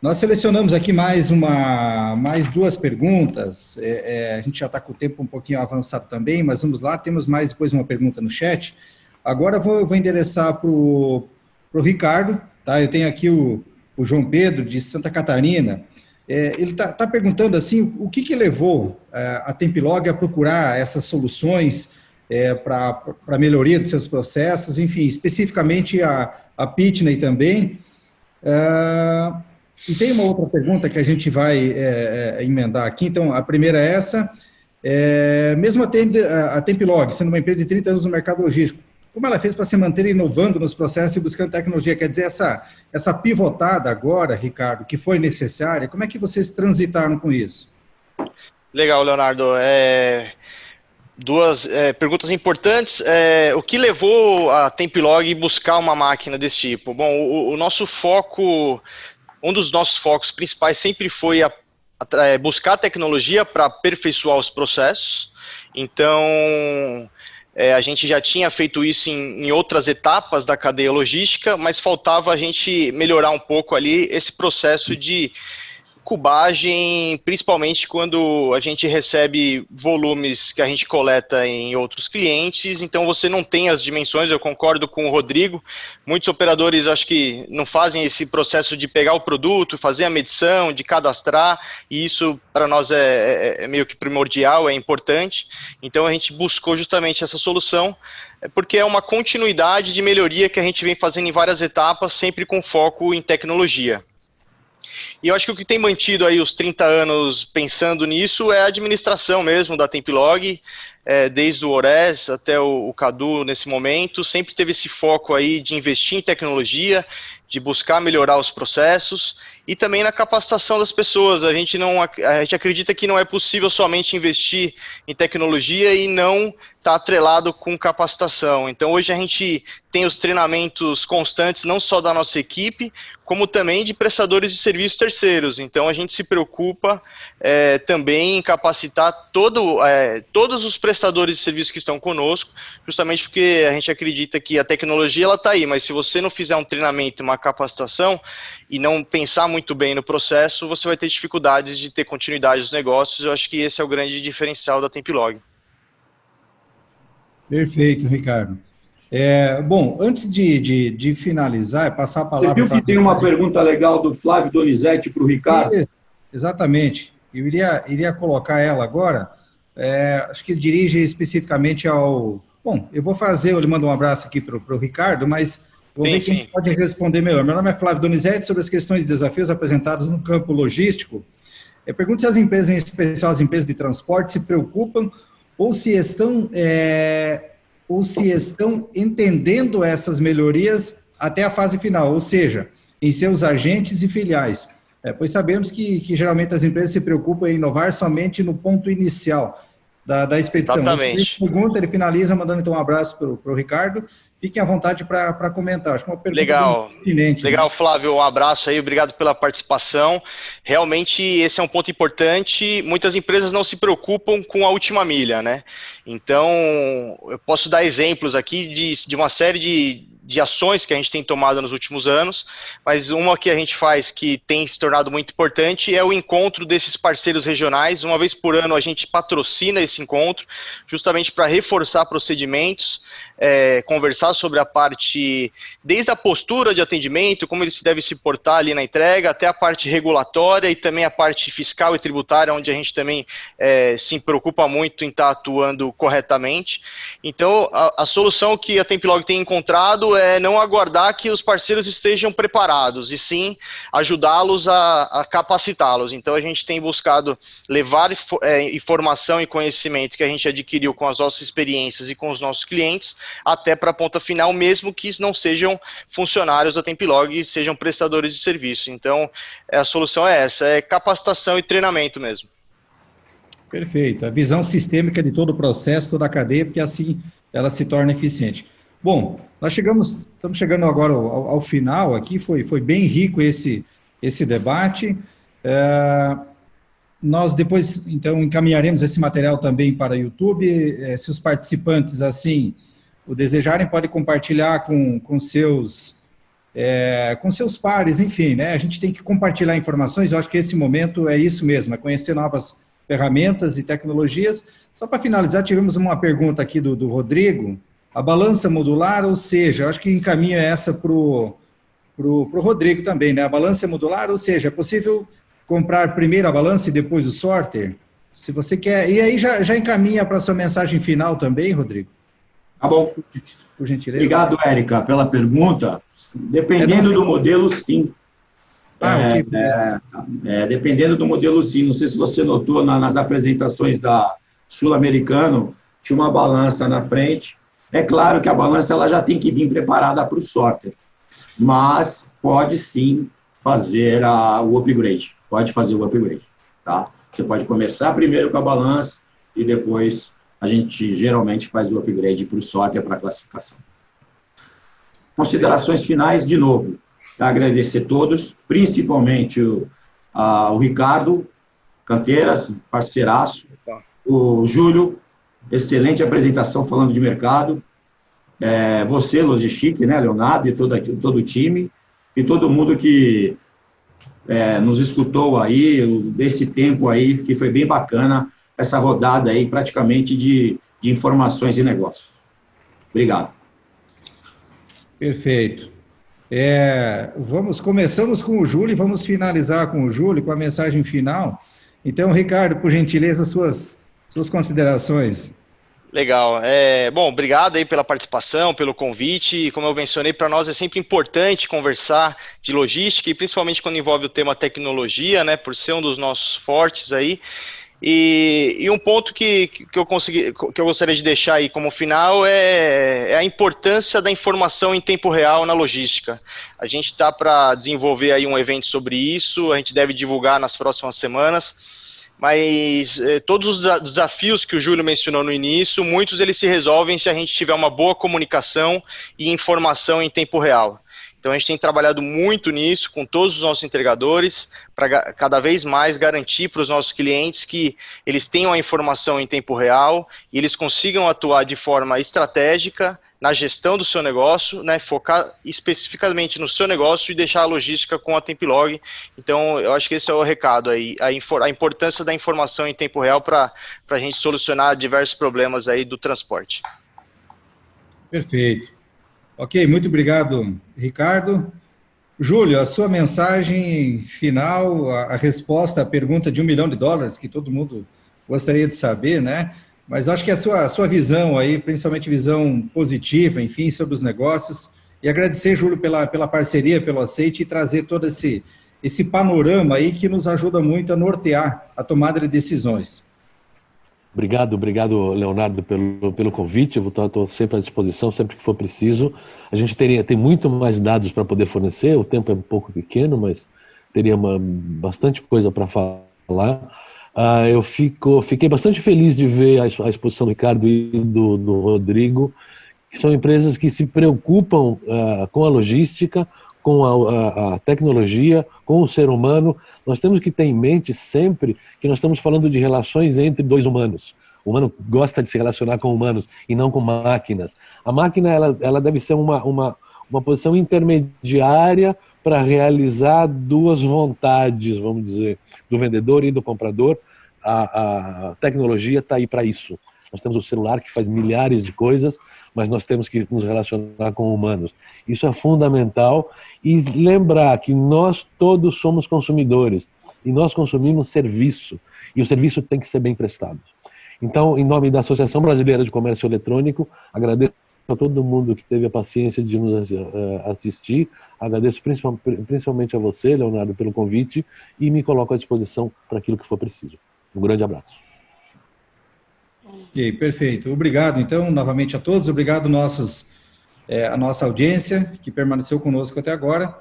A: Nós selecionamos aqui mais 2 perguntas. A gente já está com o tempo um pouquinho avançado também, mas vamos lá. Temos mais depois uma pergunta no chat. Agora vou endereçar para o Ricardo. Tá? Eu tenho aqui o João Pedro, de Santa Catarina. Ele está perguntando assim, o que levou a Tempilog a procurar essas soluções para melhoria de seus processos, enfim, especificamente a Pitney também. E tem uma outra pergunta que a gente vai emendar aqui. Então, a primeira é essa. Mesmo a Tempilog, sendo uma empresa de 30 anos no mercado logístico, como ela fez para se manter inovando nos processos e buscando tecnologia? Quer dizer, essa pivotada agora, Ricardo, que foi necessária, como é que vocês transitaram com isso?
D: Legal, Leonardo. Duas perguntas importantes. O que levou a Tempilog a buscar uma máquina desse tipo? Bom, o nosso foco, um dos nossos focos principais sempre foi buscar tecnologia para aperfeiçoar os processos. Então, a gente já tinha feito isso em outras etapas da cadeia logística, mas faltava a gente melhorar um pouco ali esse processo de cubagem, principalmente quando a gente recebe volumes que a gente coleta em outros clientes, então você não tem as dimensões. Eu concordo com o Rodrigo, muitos operadores acho que não fazem esse processo de pegar o produto, fazer a medição, de cadastrar, e isso para nós é meio que primordial, é importante. Então a gente buscou justamente essa solução, porque é uma continuidade de melhoria que a gente vem fazendo em várias etapas, sempre com foco em tecnologia. E eu acho que o que tem mantido aí os 30 anos pensando nisso é a administração mesmo da Tempilog, desde o Ores até o Cadu nesse momento, sempre teve esse foco aí de investir em tecnologia, de buscar melhorar os processos e também na capacitação das pessoas. A gente acredita que não é possível somente investir em tecnologia e não estar atrelado com capacitação. Então hoje a gente tem os treinamentos constantes, não só da nossa equipe, como também de prestadores de serviços terceiros. Então a gente se preocupa também em capacitar todos os prestadores de serviços que estão conosco, justamente porque a gente acredita que a tecnologia ela está aí, mas se você não fizer um treinamento, uma capacitação e não pensar muito bem no processo, você vai ter dificuldades de ter continuidade dos negócios. Eu acho que esse é o grande diferencial da Tempilog.
A: Perfeito, Ricardo. Bom, antes de finalizar, passar a palavra...
C: Você viu que tem uma pergunta legal do Flávio Donizete para o Ricardo?
A: Exatamente. Eu iria colocar ela agora. Acho que ele dirige especificamente ao... Bom, eu vou fazer, eu lhe mando um abraço aqui para o Ricardo, mas vou ver quem pode responder melhor. Meu nome é Flávio Donizete, sobre as questões e desafios apresentados no campo logístico. Pergunto se as empresas, em especial as empresas de transporte, se preocupam ou se estão entendendo essas melhorias até a fase final, ou seja, em seus agentes e filiais. Pois sabemos que geralmente as empresas se preocupam em inovar somente no ponto inicial da expedição.
D: Exatamente.
A: Pergunta, ele finaliza mandando então um abraço para o Ricardo. Fiquem à vontade para comentar. Acho que é uma pergunta
D: legal,
A: pertinente.
D: Legal, Flávio, um abraço aí, obrigado pela participação. Realmente esse é um ponto importante. Muitas empresas não se preocupam com a última milha, né? Então, eu posso dar exemplos aqui de uma série de ações que a gente tem tomado nos últimos anos, mas uma que a gente faz que tem se tornado muito importante é o encontro desses parceiros regionais. Uma vez por ano a gente patrocina esse encontro, justamente para reforçar procedimentos, conversar sobre a parte, desde a postura de atendimento, como ele se deve se portar ali na entrega, até a parte regulatória e também a parte fiscal e tributária, onde a gente também se preocupa muito em estar atuando corretamente. Então, a solução que a Tempilog tem encontrado é não aguardar que os parceiros estejam preparados, e sim ajudá-los a capacitá-los. Então, a gente tem buscado levar informação e conhecimento que a gente adquiriu com as nossas experiências e com os nossos clientes, até para a ponta final, mesmo que não sejam funcionários da Tempilog e sejam prestadores de serviço. Então, a solução é essa, é capacitação e treinamento mesmo.
A: Perfeito. A visão sistêmica de todo o processo, toda a cadeia, porque assim ela se torna eficiente. Bom, estamos chegando agora ao final aqui, foi bem rico esse debate. Nós depois, então, encaminharemos esse material também para o YouTube. Se os participantes, assim, o desejarem, podem compartilhar com seus pares, enfim, né? A gente tem que compartilhar informações. Eu acho que esse momento é isso mesmo, é conhecer novas ferramentas e tecnologias. Só para finalizar, tivemos uma pergunta aqui do Rodrigo. A balança modular, ou seja, eu acho que encaminha essa para o Rodrigo também, né? A balança modular, ou seja, é possível comprar primeiro a balança e depois o sorter? Se você quer... E aí já encaminha para a sua mensagem final também, Rodrigo?
C: Tá bom.
A: Por gentileza.
C: Obrigado, Érica, pela pergunta. Dependendo do modelo, sim.
A: Ok.
C: Dependendo do modelo, sim. Não sei se você notou nas apresentações da Sul-Americano, tinha uma balança na frente. É claro que a balança ela já tem que vir preparada para o sorter, mas pode sim fazer o upgrade. Pode fazer o upgrade. Tá? Você pode começar primeiro com a balança e depois a gente geralmente faz o upgrade para o sorter, para a classificação. Considerações finais, de novo. Agradecer a todos, principalmente o Ricardo Canteiras, parceiraço, o Júlio, excelente apresentação falando de mercado, você, Logistic, né, Leonardo, e todo o time, e todo mundo que nos escutou aí, desse tempo aí, que foi bem bacana, essa rodada aí, praticamente de informações e negócios. Obrigado.
A: Perfeito. Começamos com o Júlio e vamos finalizar com o Júlio, com a mensagem final. Então, Ricardo, por gentileza, suas considerações.
D: Legal. Bom, obrigado aí pela participação, pelo convite. Como eu mencionei, para nós é sempre importante conversar de logística, e principalmente quando envolve o tema tecnologia, né, por ser um dos nossos fortes aí. E um ponto que eu gostaria de deixar aí como final é a importância da informação em tempo real na logística. A gente está para desenvolver aí um evento sobre isso, a gente deve divulgar nas próximas semanas, mas todos os desafios que o Júlio mencionou no início, muitos eles se resolvem se a gente tiver uma boa comunicação e informação em tempo real. Então, a gente tem trabalhado muito nisso com todos os nossos entregadores, para cada vez mais garantir para os nossos clientes que eles tenham a informação em tempo real e eles consigam atuar de forma estratégica na gestão do seu negócio, né, focar especificamente no seu negócio e deixar a logística com a Tempilog. Então, eu acho que esse é o recado aí, a importância da informação em tempo real para a gente solucionar diversos problemas aí do transporte.
A: Perfeito. Ok, muito obrigado, Ricardo. Júlio, a sua mensagem final, a resposta à pergunta de $1 milhão, que todo mundo gostaria de saber, né? Mas acho que a sua visão aí, principalmente visão positiva, enfim, sobre os negócios, e agradecer, Júlio, pela parceria, pelo aceite e trazer todo esse panorama aí que nos ajuda muito a nortear a tomada de decisões.
B: Obrigado, Leonardo, pelo convite. Eu estou sempre à disposição, sempre que for preciso. A gente tem muito mais dados para poder fornecer, o tempo é um pouco pequeno, mas teria bastante coisa para falar. Eu fiquei bastante feliz de ver a exposição do Ricardo e do Rodrigo, que são empresas que se preocupam com a logística, com a tecnologia, com o ser humano. Nós temos que ter em mente sempre que nós estamos falando de relações entre dois humanos. O humano gosta de se relacionar com humanos e não com máquinas. A máquina ela deve ser uma posição intermediária para realizar duas vontades, vamos dizer, do vendedor e do comprador. A tecnologia está aí para isso. Nós temos o celular que faz milhares de coisas, mas nós temos que nos relacionar com humanos. Isso é fundamental. E lembrar que nós todos somos consumidores e nós consumimos serviço, e o serviço tem que ser bem prestado. Então, em nome da Associação Brasileira de Comércio Eletrônico, agradeço a todo mundo que teve a paciência de nos assistir, agradeço principalmente a você, Leonardo, pelo convite, e me coloco à disposição para aquilo que for preciso. Um grande abraço.
A: Ok, perfeito. Obrigado, então, novamente a todos. Obrigado a nossa audiência, que permaneceu conosco até agora.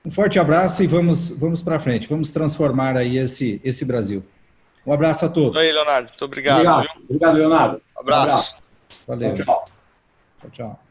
A: Um forte abraço e vamos para frente. Vamos transformar aí esse Brasil. Um abraço a todos.
D: Oi, Leonardo. Muito obrigado.
C: Obrigado, Leonardo.
D: Um abraço.
A: Valeu.
C: Tchau.
A: Tchau.